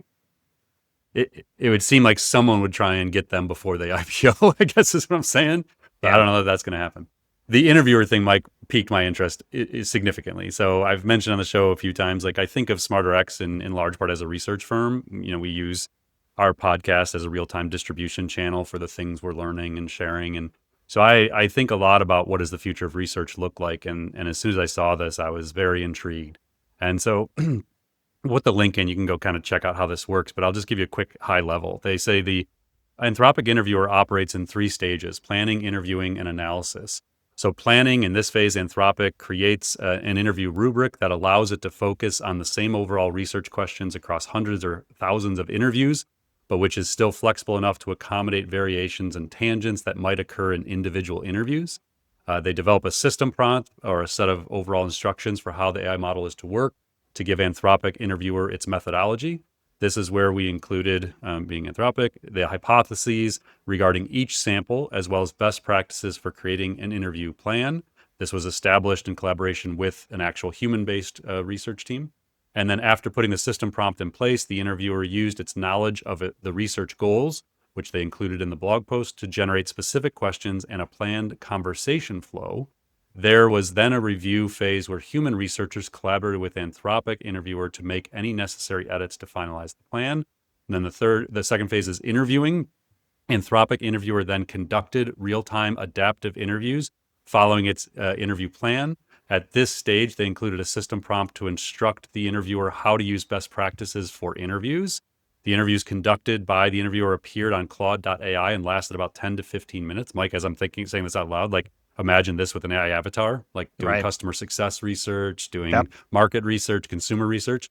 Speaker 1: it would seem like someone would try and get them before they IPO. I guess is what I'm saying. But I don't know that that's going to happen. The interviewer thing, Mike, piqued my interest significantly. So I've mentioned on the show a few times, like I think of SmarterX in large part as a research firm. You know, we use our podcast as a real-time distribution channel for the things we're learning and sharing. And so I think a lot about what does the future of research look like. And as soon as I saw this, I was very intrigued. And so with the link in, you can go kind of check out how this works, but I'll just give you a quick high level. They say the Anthropic interviewer operates in 3 stages: planning, interviewing, and analysis. So planning, in this phase, Anthropic creates an interview rubric that allows it to focus on the same overall research questions across hundreds or thousands of interviews. but which is still flexible enough to accommodate variations and tangents that might occur in individual interviews. They develop a system prompt or a set of overall instructions for how the AI model is to work to give Anthropic interviewer its methodology. This is where we included, being Anthropic, the hypotheses regarding each sample, as well as best practices for creating an interview plan. This was established in collaboration with an actual human-based research team. And then after putting the system prompt in place, the interviewer used its knowledge of the research goals, which they included in the blog post, to generate specific questions and a planned conversation flow. There was then a review phase where human researchers collaborated with Anthropic interviewer to make any necessary edits to finalize the plan. And then the second phase is interviewing. Anthropic interviewer then conducted real-time adaptive interviews following its interview plan. At this stage, they included a system prompt to instruct the interviewer how to use best practices for interviews. The interviews conducted by the interviewer appeared on Claude.ai and lasted about 10 to 15 minutes. Mike, as I'm saying this out loud, like, imagine this with an AI avatar, like doing customer success research, doing market research, consumer research,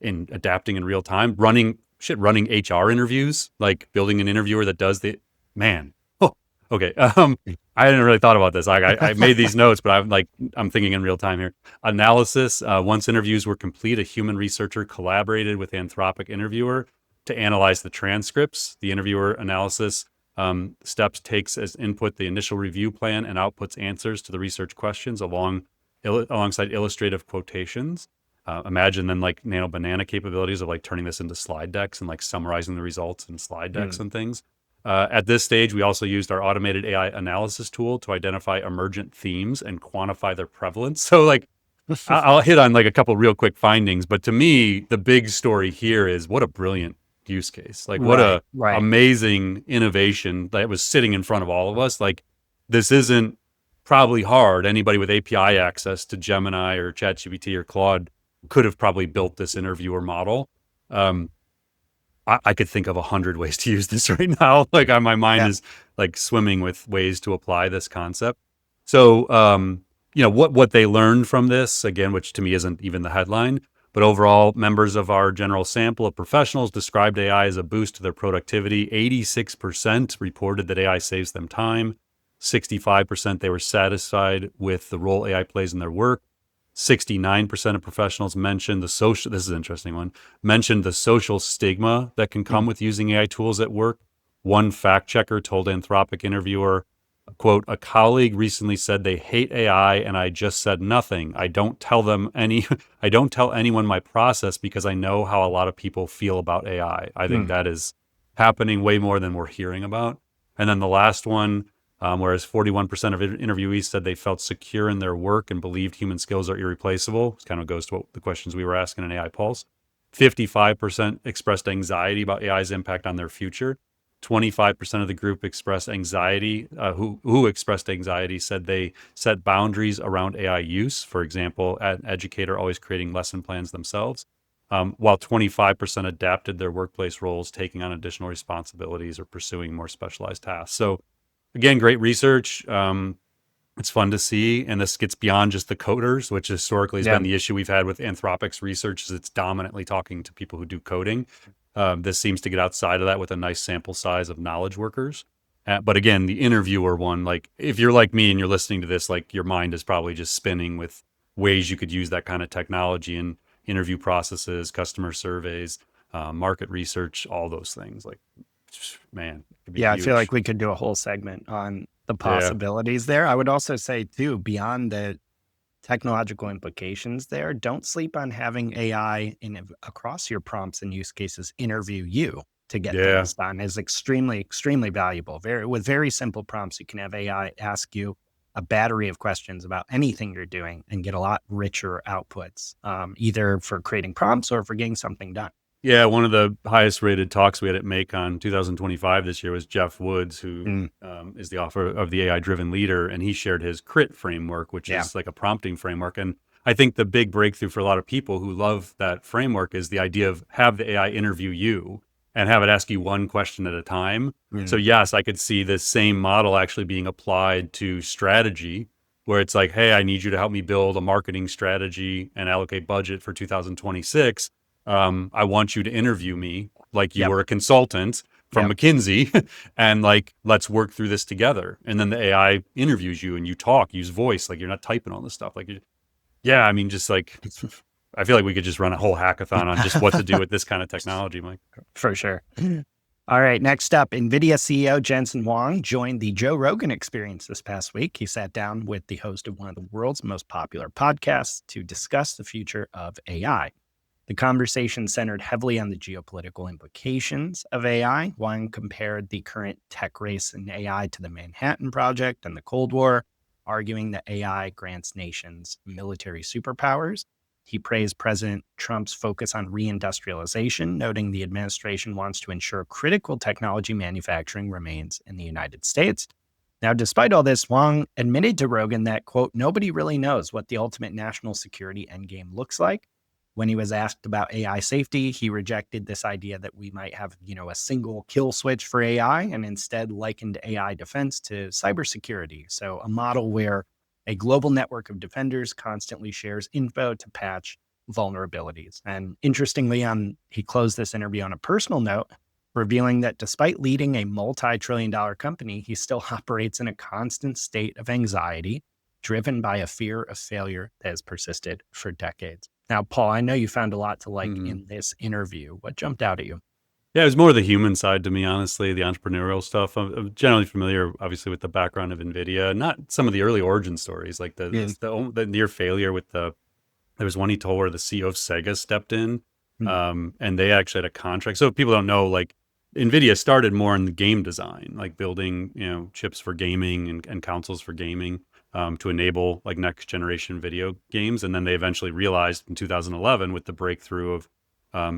Speaker 1: and adapting in real time, running HR interviews, like building an interviewer that does okay. I hadn't really thought about this. I made these notes, but I'm thinking in real time here. Analysis. Once interviews were complete, a human researcher collaborated with Anthropic interviewer to analyze the transcripts. The interviewer analysis steps takes as input the initial review plan and outputs answers to the research questions alongside illustrative quotations. Imagine then like nano banana capabilities of like turning this into slide decks and like summarizing the results in slide decks and things. At this stage, we also used our automated AI analysis tool to identify emergent themes and quantify their prevalence. So like, I'll hit on like a couple real quick findings, but to me, the big story here is what a brilliant use case. Like what a amazing innovation that was sitting in front of all of us. Like this isn't probably hard. Anybody with API access to Gemini or ChatGPT or Claude could have probably built this interviewer model. I could think of 100 ways to use this right now. Like my mind is like swimming with ways to apply this concept. So, what they learned from this, again, which to me isn't even the headline, but overall, members of our general sample of professionals described AI as a boost to their productivity. 86% reported that AI saves them time. 65% they were satisfied with the role AI plays in their work. 69% of professionals mentioned this is an interesting one, mentioned the social stigma that can come with using AI tools at work. One fact checker told Anthropic interviewer, quote, a colleague recently said they hate AI and I just said nothing. I don't tell anyone my process because I know how a lot of people feel about AI. I think that is happening way more than we're hearing about. And then the last one, whereas 41% of interviewees said they felt secure in their work and believed human skills are irreplaceable. This kind of goes to what the questions we were asking in AI Pulse. 55% expressed anxiety about AI's impact on their future. 25% of the group expressed anxiety, who expressed anxiety said they set boundaries around AI use. For example, an educator always creating lesson plans themselves, while 25% adapted their workplace roles, taking on additional responsibilities or pursuing more specialized tasks. So again, great research. It's fun to see. And this gets beyond just the coders, which historically has been the issue we've had with Anthropic's research, is it's dominantly talking to people who do coding. This seems to get outside of that with a nice sample size of knowledge workers. But again, the interviewer one, like if you're like me and you're listening to this, like your mind is probably just spinning with ways you could use that kind of technology in interview processes, customer surveys, market research, all those things. Like, man.
Speaker 2: I feel like we could do a whole segment on the possibilities there. I would also say too, beyond the technological implications there, don't sleep on having AI across your prompts and use cases interview you to get things done is extremely, extremely valuable. With very simple prompts, you can have AI ask you a battery of questions about anything you're doing and get a lot richer outputs, either for creating prompts or for getting something done.
Speaker 1: Yeah, one of the highest rated talks we had at MakeCon 2025 this year was Jeff Woods, who is the author of the AI Driven Leader, and he shared his CRIT framework, which is like a prompting framework. And I think the big breakthrough for a lot of people who love that framework is the idea of have the AI interview you and have it ask you one question at a time. So yes, I could see this same model actually being applied to strategy, where it's like, hey, I need you to help me build a marketing strategy and allocate budget for 2026. I want you to interview me like you
Speaker 2: Yep.
Speaker 1: were a consultant from
Speaker 2: Yep.
Speaker 1: McKinsey and like, let's work through this together. And then the AI interviews you and you talk, use voice, like you're not typing all this stuff. Like, yeah, I mean, just like, I feel like we could just run a whole hackathon on just what to do with this kind of technology, Mike.
Speaker 2: For sure. All right, next up, NVIDIA CEO Jensen Huang joined the Joe Rogan Experience this past week. He sat down with the host of one of the world's most popular podcasts to discuss the future of AI. The conversation centered heavily on the geopolitical implications of AI. Huang compared the current tech race in AI to the Manhattan Project and the Cold War, arguing that AI grants nations military superpowers. He praised President Trump's focus on reindustrialization, noting the administration wants to ensure critical technology manufacturing remains in the United States. Now, despite all this, Huang admitted to Rogan that, quote, nobody really knows what the ultimate national security endgame looks like. When he was asked about AI safety, he rejected this idea that we might have, a single kill switch for AI and instead likened AI defense to cybersecurity. So a model where a global network of defenders constantly shares info to patch vulnerabilities. And interestingly, he closed this interview on a personal note, revealing that despite leading a multi-trillion-dollar company, he still operates in a constant state of anxiety, driven by a fear of failure that has persisted for decades. Now, Paul, I know you found a lot to like in this interview. What jumped out at you?
Speaker 1: Yeah, it was more the human side to me, honestly, the entrepreneurial stuff. I'm generally familiar, obviously, with the background of NVIDIA, not some of the early origin stories, like the near failure with there was one he told where the CEO of Sega stepped in, and they actually had a contract. So if people don't know, like NVIDIA started more in the game design, like building, chips for gaming and consoles for gaming to enable like next generation video games. And then they eventually realized in 2011 with the breakthrough of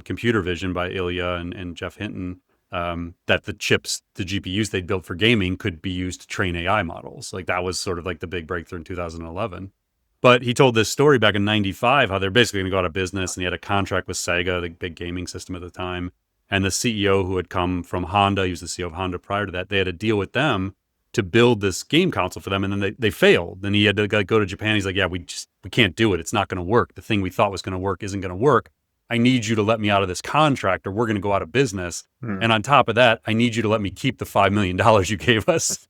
Speaker 1: computer vision by Ilya and Jeff Hinton, that the chips, the GPUs they'd built for gaming could be used to train AI models. Like that was sort of like the big breakthrough in 2011. But he told this story back in 95, how they're basically going to go out of business. And he had a contract with Sega, the big gaming system at the time. And the CEO who had come from Honda, he was the CEO of Honda prior to that, they had a deal with them to build this game console for them. And then they failed. And he had to go to Japan. He's like, yeah, we can't do it. It's not going to work. The thing we thought was going to work isn't going to work. I need you to let me out of this contract or we're going to go out of business. And on top of that, I need you to let me keep the $5 million you gave us.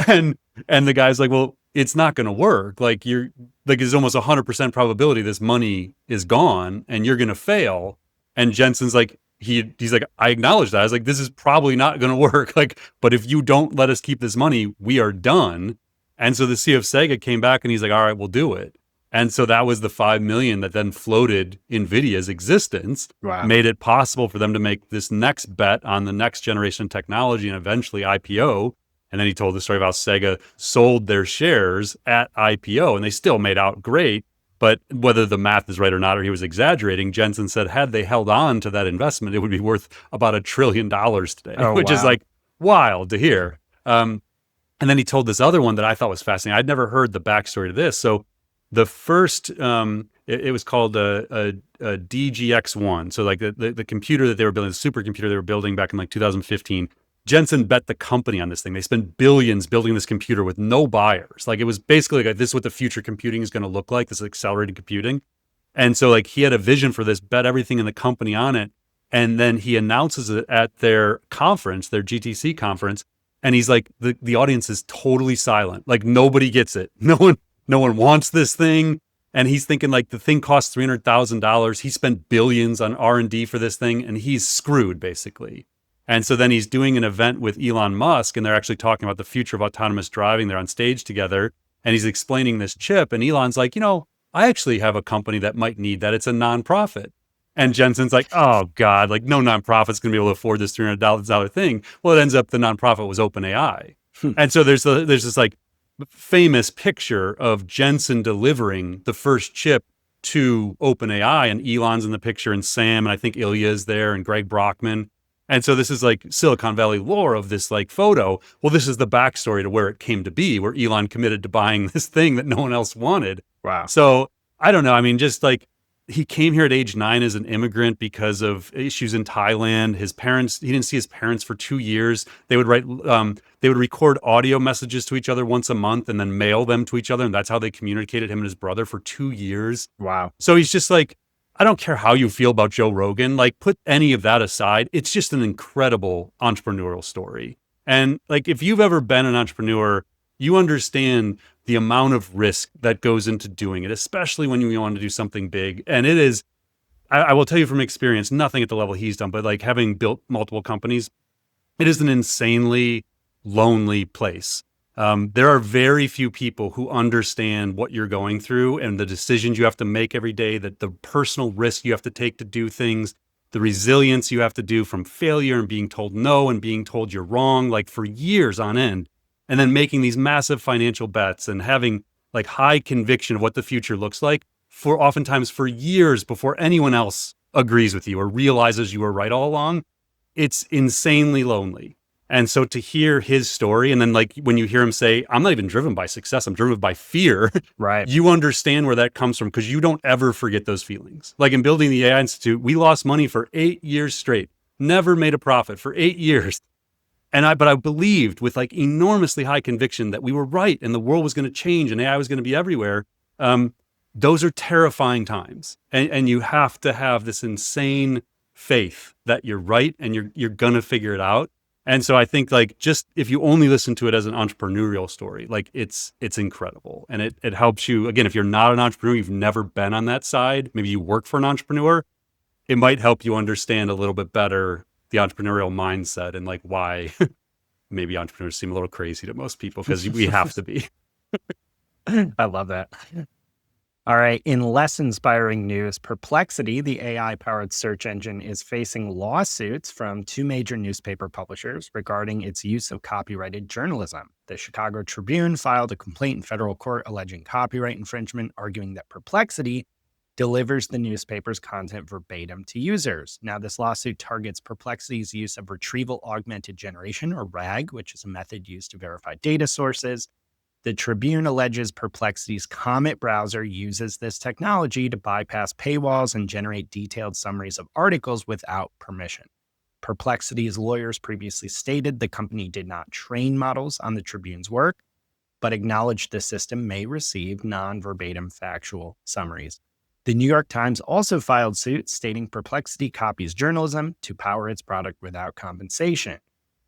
Speaker 1: And the guy's like, well, it's not going to work. Like there's almost 100% probability this money is gone and you're going to fail. And Jensen's like, he's like, I acknowledge that. I was like, this is probably not going to work. Like, but if you don't let us keep this money, we are done. And so the CEO of Sega came back and he's like, all right, we'll do it. And so that was the $5 million that then floated NVIDIA's existence, made it possible for them to make this next bet on the next generation technology and eventually IPO. And then he told the story about Sega sold their shares at IPO and they still made out great. But whether the math is right or not, or he was exaggerating, Jensen said, had they held on to that investment, it would be worth about $1 trillion today, which is like wild to hear. And then he told this other one that I thought was fascinating. I'd never heard the backstory to this. So the first, it was called a DGX-1. So like the computer that they were building, the supercomputer they were building back in like 2015, Jensen bet the company on this thing. They spent billions building this computer with no buyers. Like it was basically like, this is what the future computing is going to look like, this accelerated computing. And so like he had a vision for this, bet everything in the company on it. And then he announces it at their conference, their GTC conference. And he's like, the audience is totally silent. Like nobody gets it. No one wants this thing. And he's thinking like the thing costs $300,000. He spent billions on R&D for this thing and he's screwed basically. And so then he's doing an event with Elon Musk and they're actually talking about the future of autonomous driving. They're on stage together and he's explaining this chip. And Elon's like, I actually have a company that might need that. It's a nonprofit. And Jensen's like, oh God, like no nonprofit's going to be able to afford this $300,000 thing. Well, it ends up the nonprofit was OpenAI. And so there's this like famous picture of Jensen delivering the first chip to OpenAI and Elon's in the picture and Sam, and I think Ilya is there and Greg Brockman. And so this is like Silicon Valley lore of this like photo. Well, this is the backstory to where it came to be, where Elon committed to buying this thing that no one else wanted.
Speaker 2: Wow.
Speaker 1: So I don't know. I mean, just like he came here at age 9 as an immigrant because of issues in Thailand. His parents, he didn't see his parents for 2 years. They would record audio messages to each other once a month and then mail them to each other. And that's how they communicated, him and his brother, for 2 years.
Speaker 2: Wow.
Speaker 1: So he's just like, I don't care how you feel about Joe Rogan, like put any of that aside. It's just an incredible entrepreneurial story. And like, if you've ever been an entrepreneur, you understand the amount of risk that goes into doing it, especially when you want to do something big. And it is, I will tell you from experience, nothing at the level he's done, but like having built multiple companies, it is an insanely lonely place. There are very few people who understand what you're going through and the decisions you have to make every day, that the personal risk you have to take to do things, the resilience you have to do from failure and being told no and being told you're wrong, like for years on end, and then making these massive financial bets and having like high conviction of what the future looks like for oftentimes for years before anyone else agrees with you or realizes you were right all along. It's insanely lonely. And so to hear his story, and then like when you hear him say, I'm not even driven by success, I'm driven by fear,
Speaker 2: Right.
Speaker 1: you understand where that comes from, because you don't ever forget those feelings. Like in building the AI Institute, we lost money for 8 years straight, never made a profit for 8 years. But I believed with like enormously high conviction that we were right and the world was going to change and AI was going to be everywhere. Those are terrifying times. And you have to have this insane faith that you're right and you're going to figure it out. And so I think like, just if you only listen to it as an entrepreneurial story, like it's incredible. And it helps you, again, if you're not an entrepreneur, you've never been on that side, maybe you work for an entrepreneur, it might help you understand a little bit better the entrepreneurial mindset and like why maybe entrepreneurs seem a little crazy to most people, because we have to be.
Speaker 2: I love that. All right. In less inspiring news, Perplexity, the AI-powered search engine, is facing lawsuits from 2 major newspaper publishers regarding its use of copyrighted journalism. The Chicago Tribune filed a complaint in federal court alleging copyright infringement, arguing that Perplexity delivers the newspaper's content verbatim to users. Now, this lawsuit targets Perplexity's use of retrieval augmented generation, or RAG, which is a method used to verify data sources. The Tribune alleges Perplexity's Comet browser uses this technology to bypass paywalls and generate detailed summaries of articles without permission. Perplexity's lawyers previously stated the company did not train models on the Tribune's work, but acknowledged the system may receive non-verbatim factual summaries. The New York Times also filed suit stating Perplexity copies journalism to power its product without compensation.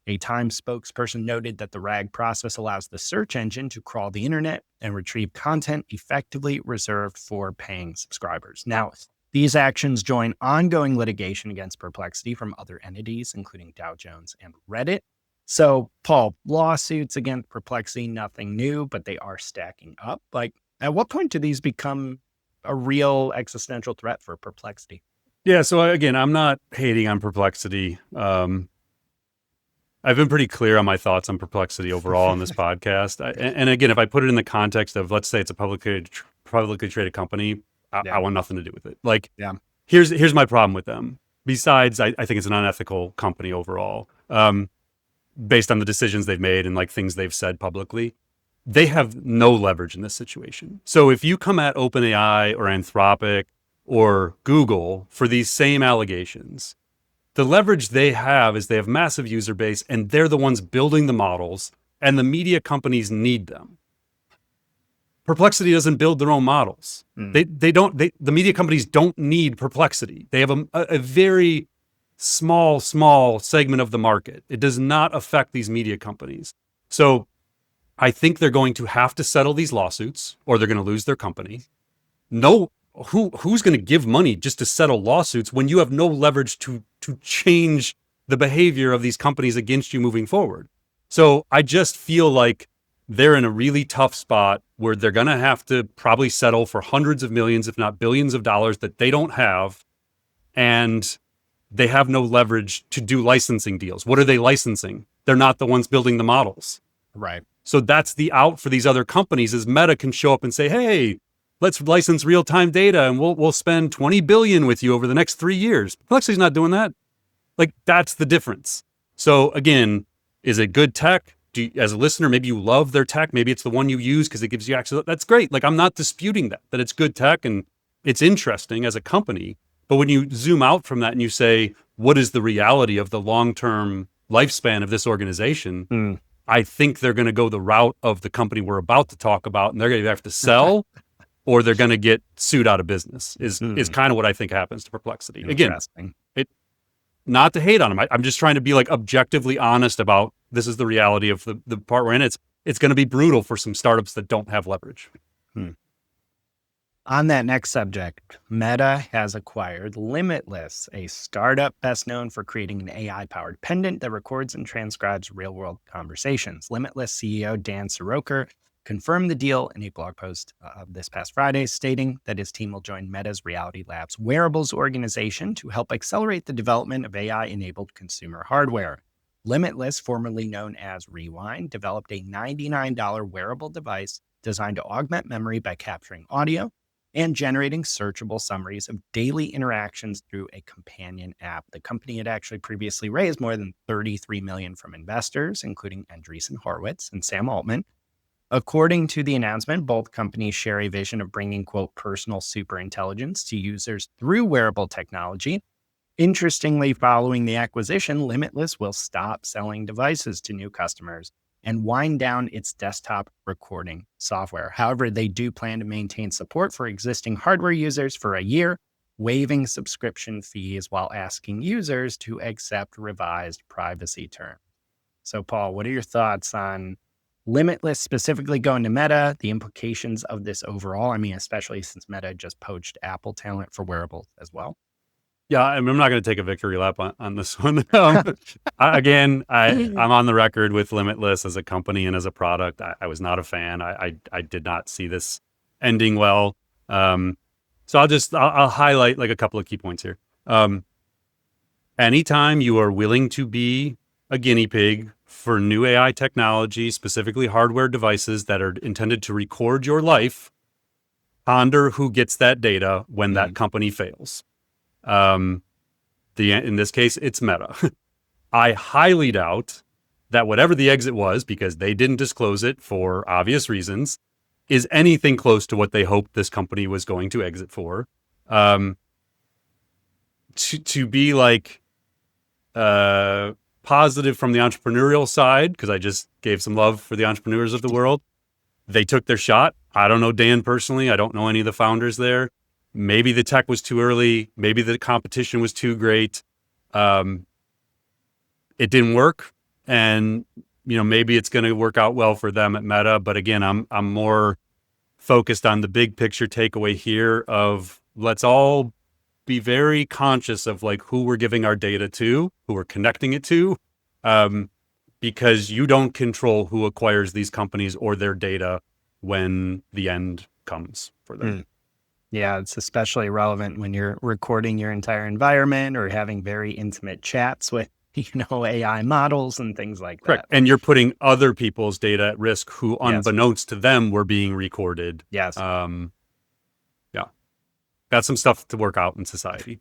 Speaker 2: A Times spokesperson noted that the RAG process allows the search engine to crawl the internet and retrieve content effectively reserved for paying subscribers. Now, these actions join ongoing litigation against Perplexity from other entities, including Dow Jones and Reddit. So, Paul, lawsuits against Perplexity, nothing new, but they are stacking up. Like, at what point do these become a real existential threat for Perplexity?
Speaker 1: Yeah. So again, I'm not hating on Perplexity. I've been pretty clear on my thoughts on Perplexity overall on this podcast. And again, if I put it in the context of, let's say it's a publicly traded company, I want nothing to do with it. Like, here's my problem with them. Besides, I think it's an unethical company overall, based on the decisions they've made and like things they've said publicly. They have no leverage in this situation. So if you come at OpenAI or Anthropic or Google for these same allegations, the leverage they have is they have massive user base and they're the ones building the models, and the media companies need them. Perplexity doesn't build their own models. The media companies don't need Perplexity. They have a very small segment of the market. It does not affect these media companies. So I think they're going to have to settle these lawsuits or they're going to lose their company. Who's going to give money just to settle lawsuits when you have no leverage to change the behavior of these companies against you moving forward? So I just feel like they're in a really tough spot where they're going to have to probably settle for hundreds of millions, if not billions of dollars that they don't have. And they have no leverage to do licensing deals. What are they licensing? They're not the ones building the models.
Speaker 2: Right.
Speaker 1: So that's the out for these other companies, is Meta can show up and say, hey, let's license real-time data and we'll spend 20 billion with you over the next 3 years. Perplexity's not doing that. Like, that's the difference. So again, is it good tech? As a listener, maybe you love their tech. Maybe it's the one you use because it gives you access. That's great. Like, I'm not disputing that it's good tech and it's interesting as a company. But when you zoom out from that and you say, what is the reality of the long-term lifespan of this organization? I think they're going to go the route of the company we're about to talk about, and they're going to have to sell or they're going to get sued out of business is kind of what I think happens to Perplexity. Again, not to hate on them. I'm just trying to be like objectively honest about this is the reality of the part we're in. It's going to be brutal for some startups that don't have leverage.
Speaker 2: On that next subject, Meta has acquired Limitless, a startup best known for creating an AI-powered pendant that records and transcribes real-world conversations. Limitless CEO Dan Soroker confirmed the deal in a blog post this past Friday, stating that his team will join Meta's Reality Labs wearables organization to help accelerate the development of AI-enabled consumer hardware. Limitless, formerly known as Rewind, developed a $99 wearable device designed to augment memory by capturing audio and generating searchable summaries of daily interactions through a companion app. The company had actually previously raised more than $33 million from investors, including Andreessen Horowitz and Sam Altman. According to the announcement, both companies share a vision of bringing, quote, personal superintelligence to users through wearable technology. Interestingly, following the acquisition, Limitless will stop selling devices to new customers and wind down its desktop recording software. However, they do plan to maintain support for existing hardware users for a year, waiving subscription fees while asking users to accept revised privacy terms. So, Paul, what are your thoughts on Limitless specifically going to Meta, the implications of this overall? I mean, especially since Meta just poached Apple talent for wearables as well.
Speaker 1: Yeah, I'm not going to take a victory lap on this one. I'm on the record with Limitless as a company and as a product. I was not a fan. I did not see this ending well. So I'll highlight like a couple of key points here. Anytime you are willing to be a guinea pig for new AI technology, specifically hardware devices that are intended to record your life, ponder who gets that data when that company fails. In this case, it's Meta. I highly doubt that whatever the exit was, because they didn't disclose it for obvious reasons, is anything close to what they hoped this company was going to exit for. To be like positive from the entrepreneurial side, because I just gave some love for the entrepreneurs of the world. They took their shot. I don't know Dan personally. I don't know any of the founders there. Maybe the tech was too early. Maybe the competition was too great. It didn't work. And, maybe it's going to work out well for them at Meta. But again, I'm more focused on the big picture takeaway here of let's all be very conscious of like who we're giving our data to, who we're connecting it to, because you don't control who acquires these companies or their data when the end comes for them.
Speaker 2: Yeah, it's especially relevant when you're recording your entire environment or having very intimate chats with, AI models and things like that.
Speaker 1: Correct. And you're putting other people's data at risk who, unbeknownst to them, were being recorded.
Speaker 2: Yes.
Speaker 1: Got some stuff to work out in society.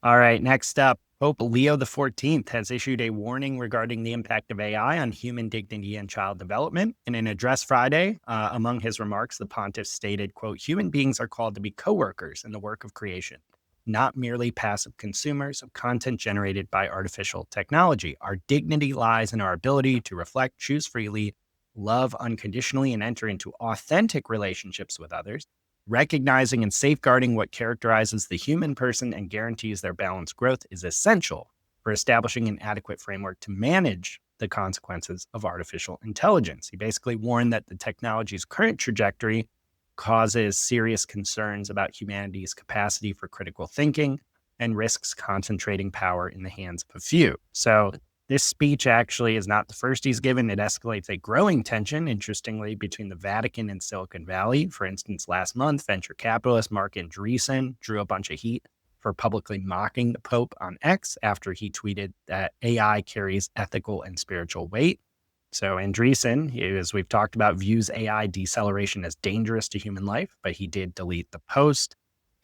Speaker 2: All right. Next up, Pope Leo XIV has issued a warning regarding the impact of AI on human dignity and child development. In an address Friday, among his remarks, the pontiff stated, quote, human beings are called to be co-workers in the work of creation, not merely passive consumers of content generated by artificial technology. Our dignity lies in our ability to reflect, choose freely, love unconditionally, and enter into authentic relationships with others. Recognizing and safeguarding what characterizes the human person and guarantees their balanced growth is essential for establishing an adequate framework to manage the consequences of artificial intelligence. He basically warned that the technology's current trajectory causes serious concerns about humanity's capacity for critical thinking and risks concentrating power in the hands of a few. So this speech actually is not the first he's given. It escalates a growing tension, interestingly, between the Vatican and Silicon Valley. For instance, last month, venture capitalist Mark Andreessen drew a bunch of heat for publicly mocking the Pope on X after he tweeted that AI carries ethical and spiritual weight. So Andreessen, as we've talked about, views AI deceleration as dangerous to human life, but he did delete the post.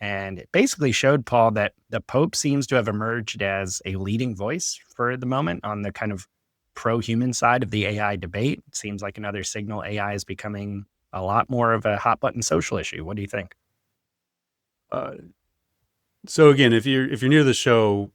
Speaker 2: And it basically showed, Paul, that the Pope seems to have emerged as a leading voice for the moment on the kind of pro-human side of the AI debate. It seems like another signal AI is becoming a lot more of a hot button social issue. What do you think?
Speaker 1: So again, if you're new to the show,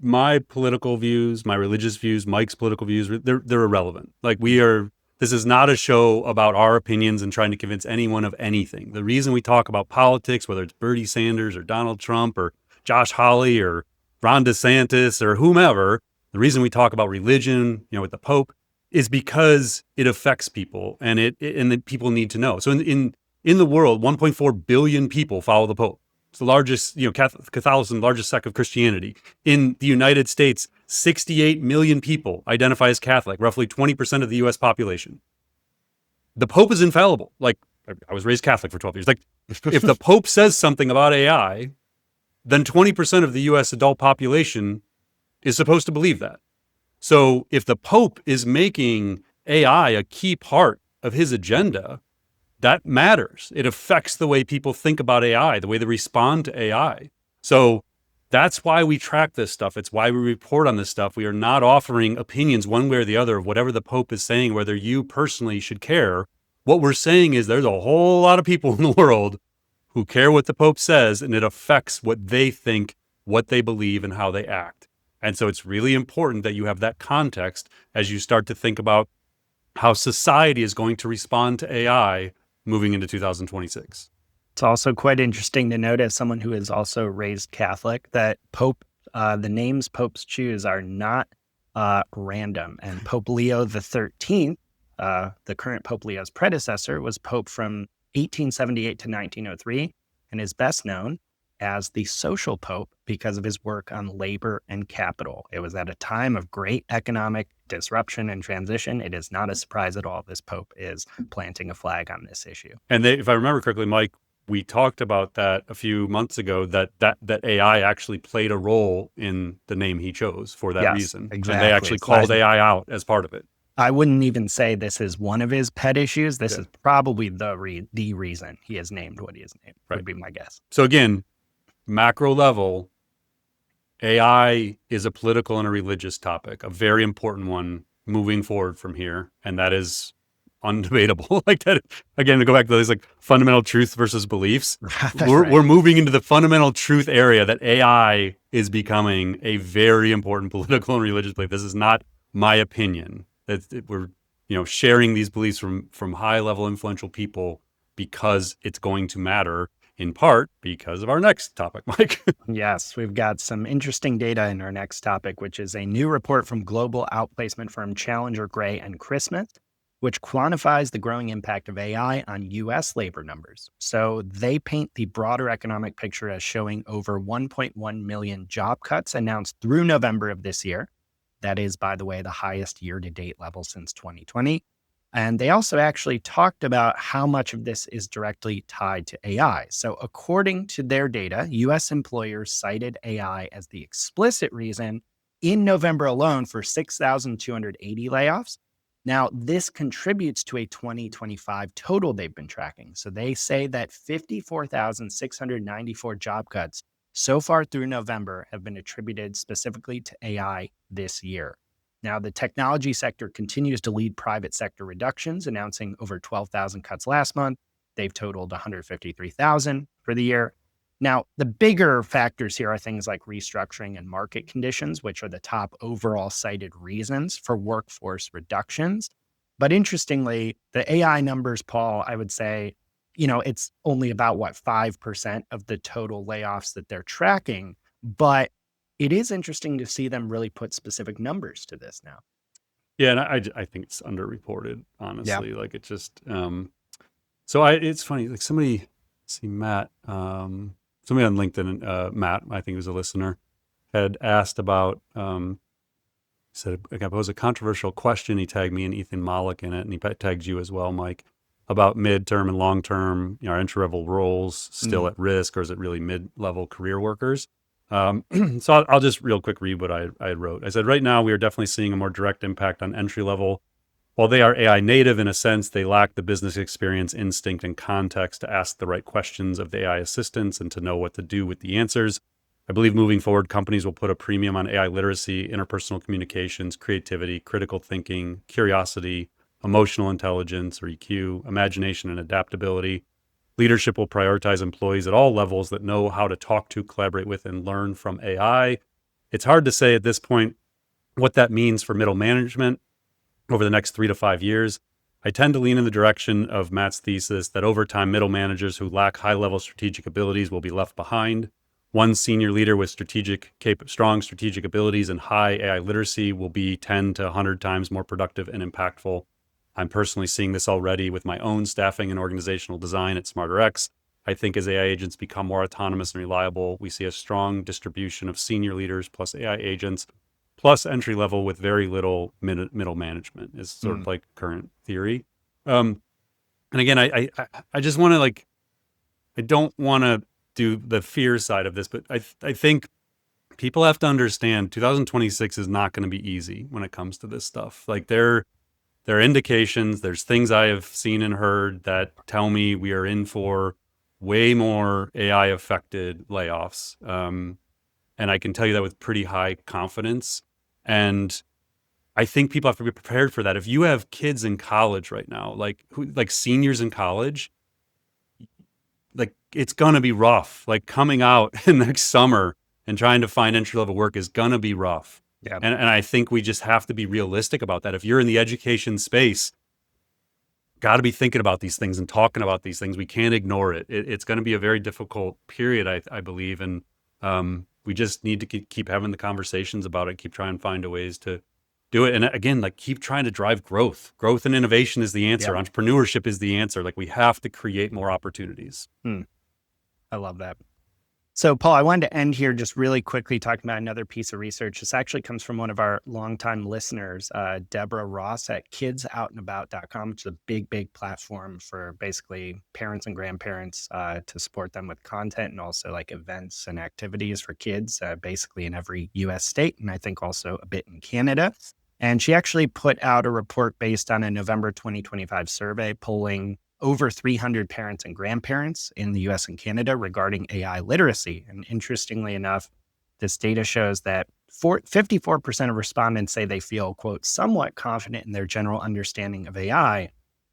Speaker 1: my political views, my religious views, Mike's political views, they're irrelevant. Like we are This is not a show about our opinions and trying to convince anyone of anything. The reason we talk about politics, whether it's Bernie Sanders or Donald Trump or Josh Hawley or Ron DeSantis or whomever, the reason we talk about religion, with the Pope, is because it affects people and and the people need to know. So in the world, 1.4 billion people follow the Pope. It's the largest, Catholicism, largest sect of Christianity. In the United States, 68 million people identify as Catholic, roughly 20% of the US population. The Pope is infallible. Like, I was raised Catholic for 12 years. Like, if the Pope says something about AI, then 20% of the US adult population is supposed to believe that. So if the Pope is making AI a key part of his agenda, that matters. It affects the way people think about AI, the way they respond to AI. So that's why we track this stuff. It's why we report on this stuff. We are not offering opinions one way or the other of whatever the Pope is saying, whether you personally should care. What we're saying is there's a whole lot of people in the world who care what the Pope says, and it affects what they think, what they believe, and how they act. And so it's really important that you have that context as you start to think about how society is going to respond to AI moving into 2026.
Speaker 2: It's also quite interesting to note, as someone who is also raised Catholic, that the names popes choose are not random. And Pope Leo XIII, the current Pope Leo's predecessor, was Pope from 1878 to 1903, and is best known as the social pope because of his work on labor and capital. It was at a time of great economic disruption and transition. It is not a surprise at all this pope is planting a flag on this issue.
Speaker 1: And if I remember correctly, Mike, we talked about that a few months ago, that AI actually played a role in the name he chose for that reason.
Speaker 2: Exactly.
Speaker 1: And they actually called AI out as part of it.
Speaker 2: I wouldn't even say this is one of his pet issues. This is probably the reason he is named what he is named, would be my guess.
Speaker 1: So again, macro level, AI is a political and a religious topic, a very important one moving forward from here. And that is undebatable. Like that, again, to go back to this, like fundamental truth versus beliefs. We're moving into the fundamental truth area that AI is becoming a very important political and religious belief. This is not my opinion. We're sharing these beliefs from high level influential people because it's going to matter, in part because of our next topic, Mike.
Speaker 2: Yes, we've got some interesting data in our next topic, which is a new report from global outplacement firm Challenger, Gray & Christmas, which quantifies the growing impact of AI on U.S. labor numbers. So they paint the broader economic picture as showing over 1.1 million job cuts announced through November of this year. That is, by the way, the highest year-to-date level since 2020. And they also actually talked about how much of this is directly tied to AI. So according to their data, U.S. employers cited AI as the explicit reason in November alone for 6,280 layoffs. Now, this contributes to a 2025 total they've been tracking. So they say that 54,694 job cuts so far through November have been attributed specifically to AI this year. Now, the technology sector continues to lead private sector reductions, announcing over 12,000 cuts last month. They've totaled 153,000 for the year. Now, the bigger factors here are things like restructuring and market conditions, which are the top overall cited reasons for workforce reductions. But interestingly, the AI numbers, Paul, I would say, it's only about 5% of the total layoffs that they're tracking. But it is interesting to see them really put specific numbers to this now.
Speaker 1: Yeah, and I think it's underreported, honestly. Like it just, it's funny. Like somebody on LinkedIn, Matt, I think was a listener, had asked about. Said I posed a controversial question. He tagged me and Ethan Malik in it, and he tagged you as well, Mike, about midterm and long term. Are entry-level roles still at risk, or is it really mid-level career workers? So I'll just real quick read what I wrote. I said, right now, we are definitely seeing a more direct impact on entry level. While they are AI native in a sense, they lack the business experience, instinct, and context to ask the right questions of the AI assistants and to know what to do with the answers. I believe moving forward, companies will put a premium on AI literacy, interpersonal communications, creativity, critical thinking, curiosity, emotional intelligence or EQ, imagination, and adaptability. Leadership will prioritize employees at all levels that know how to talk to, collaborate with, and learn from AI. It's hard to say at this point what that means for middle management over the next 3 to 5 years. I tend to lean in the direction of Matt's thesis that over time, middle managers who lack high-level strategic abilities will be left behind. One senior leader with strong strategic abilities and high AI literacy will be 10 to 100 times more productive and impactful. I'm personally seeing this already with my own staffing and organizational design at SmarterX. I think as AI agents become more autonomous and reliable, we see a strong distribution of senior leaders plus AI agents plus entry level with very little middle management is sort of like current theory. And again, I just want to I don't want to do the fear side of this, but I think people have to understand 2026 is not going to be easy when it comes to this stuff. Like there are indications, there's things I have seen and heard that tell me we are in for way more AI affected layoffs. And I can tell you that with pretty high confidence. And I think people have to be prepared for that. If you have kids in college right now, like seniors in college, like it's going to be rough. Like coming out next summer and trying to find entry level work is going to be rough.
Speaker 2: Yeah.
Speaker 1: And I think we just have to be realistic about that. If you're in the education space, got to be thinking about these things and talking about these things. We can't ignore it. It's going to be a very difficult period, I believe. And we just need to keep having the conversations about it, keep trying to find ways to do it. And again, like keep trying to drive growth. Growth and innovation is the answer.
Speaker 2: Yeah.
Speaker 1: Entrepreneurship is the answer. Like we have to create more opportunities.
Speaker 2: I love that. So Paul, I wanted to end here just really quickly talking about another piece of research. This actually comes from one of our longtime listeners, Deborah Ross at kidsouttandabout.com, which is a big platform for basically parents and grandparents to support them with content and also like events and activities for kids, basically in every US state. And I think also a bit in Canada. And she actually put out a report based on a November 2025 survey polling over 300 parents and grandparents in the US and Canada regarding AI literacy. And interestingly enough, this data shows that 54% of respondents say they feel, quote, somewhat confident in their general understanding of AI,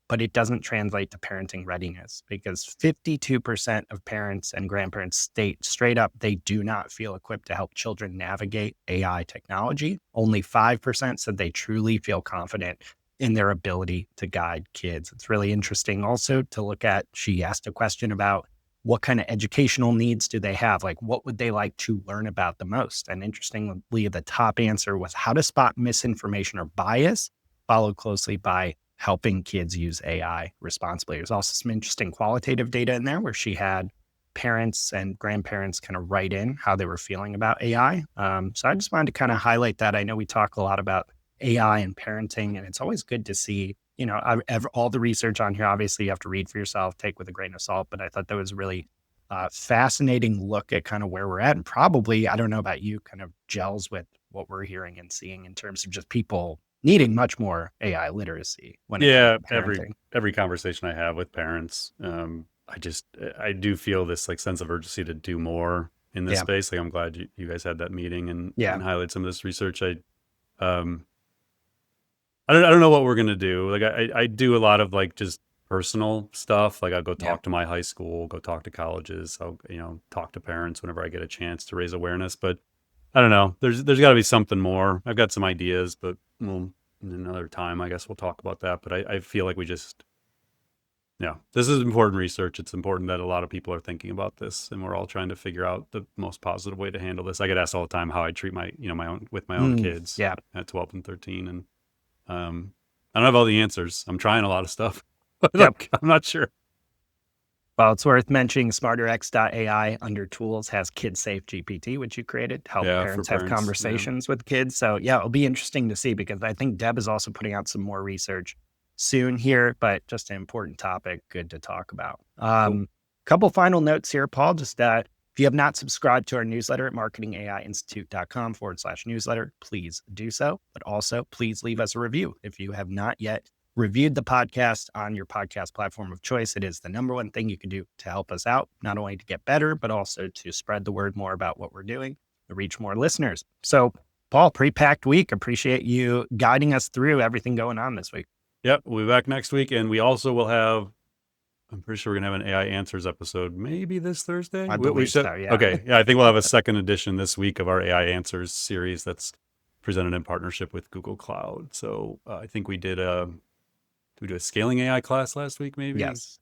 Speaker 2: but it doesn't translate to parenting readiness because 52% of parents and grandparents state straight up they do not feel equipped to help children navigate AI technology. Only 5% said they truly feel confident in their ability to guide kids. It's really interesting also to look at, she asked a question about what kind of educational needs do they have? Like what would they like to learn about the most? And interestingly, the top answer was how to spot misinformation or bias, followed closely by helping kids use AI responsibly. There's also some interesting qualitative data in there where she had parents and grandparents kind of write in how they were feeling about AI. So I just wanted to kind of highlight that. I know we talk a lot about AI and parenting, and it's always good to see, all the research on here, obviously you have to read for yourself, take with a grain of salt, but I thought that was really fascinating look at kind of where we're at. And probably, I don't know about you, kind of gels with what we're hearing and seeing in terms of just people needing much more AI literacy. When it comes to parenting.
Speaker 1: Every conversation I have with parents, I do feel this like sense of urgency to do more in this space. Like I'm glad you guys had that meeting and highlighted some of this research. I don't know what we're going to do. Like I do a lot of like just personal stuff. Like I'll go talk to my high school, go talk to colleges. I'll, talk to parents whenever I get a chance to raise awareness, but I don't know. There's gotta be something more. I've got some ideas, but in another time, I guess we'll talk about that. But I feel like this is important research. It's important that a lot of people are thinking about this and we're all trying to figure out the most positive way to handle this. I get asked all the time how I treat my own kids at 12 and 13. And I don't have all the answers. I'm trying a lot of stuff, but I'm not sure.
Speaker 2: Well, it's worth mentioning SmarterX.ai under tools has kid-safe GPT, which you created to help parents have conversations with kids. So it'll be interesting to see because I think Deb is also putting out some more research soon here, but just an important topic, good to talk about. Couple final notes here, Paul, just that if you have not subscribed to our newsletter at marketingaiinstitute.com/newsletter, please do so. But also, please leave us a review. If you have not yet reviewed the podcast on your podcast platform of choice, it is the number one thing you can do to help us out, not only to get better, but also to spread the word more about what we're doing, to reach more listeners. So, Paul, pre-packed week. Appreciate you guiding us through everything going on this week.
Speaker 1: Yep, we'll be back next week, and we also will have, I'm pretty sure we're going to have an AI Answers episode maybe this Thursday.
Speaker 2: I believe so, yeah.
Speaker 1: Okay, I think we'll have a second edition this week of our AI Answers series that's presented in partnership with Google Cloud. So I think we did Did we do a scaling AI class last week, maybe?
Speaker 2: Yes.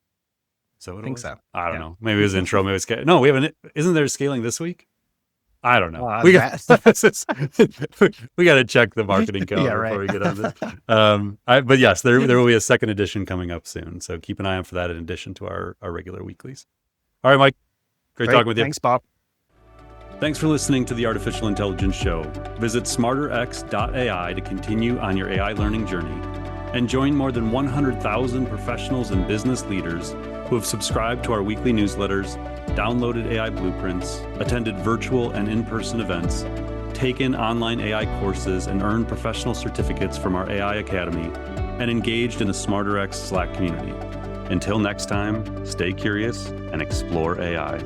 Speaker 1: So
Speaker 2: I think so.
Speaker 1: I don't
Speaker 2: Yeah.
Speaker 1: know. Maybe it was intro. Maybe it's no. We haven't. Isn't there scaling this week? I don't know.
Speaker 2: We got
Speaker 1: to check the marketing calendar
Speaker 2: Yeah, right.
Speaker 1: before we get on this. But yes, there will be a second edition coming up soon. So keep an eye out for that in addition to our regular weeklies. All right, Mike. Great talking with you.
Speaker 2: Thanks, Bob.
Speaker 1: Thanks for listening to the Artificial Intelligence Show. Visit SmarterX.ai to continue on your AI learning journey and join more than 100,000 professionals and business leaders who have subscribed to our weekly newsletters, downloaded AI blueprints, attended virtual and in-person events, taken online AI courses, and earned professional certificates from our AI Academy, and engaged in the SmarterX Slack community. Until next time, stay curious and explore AI.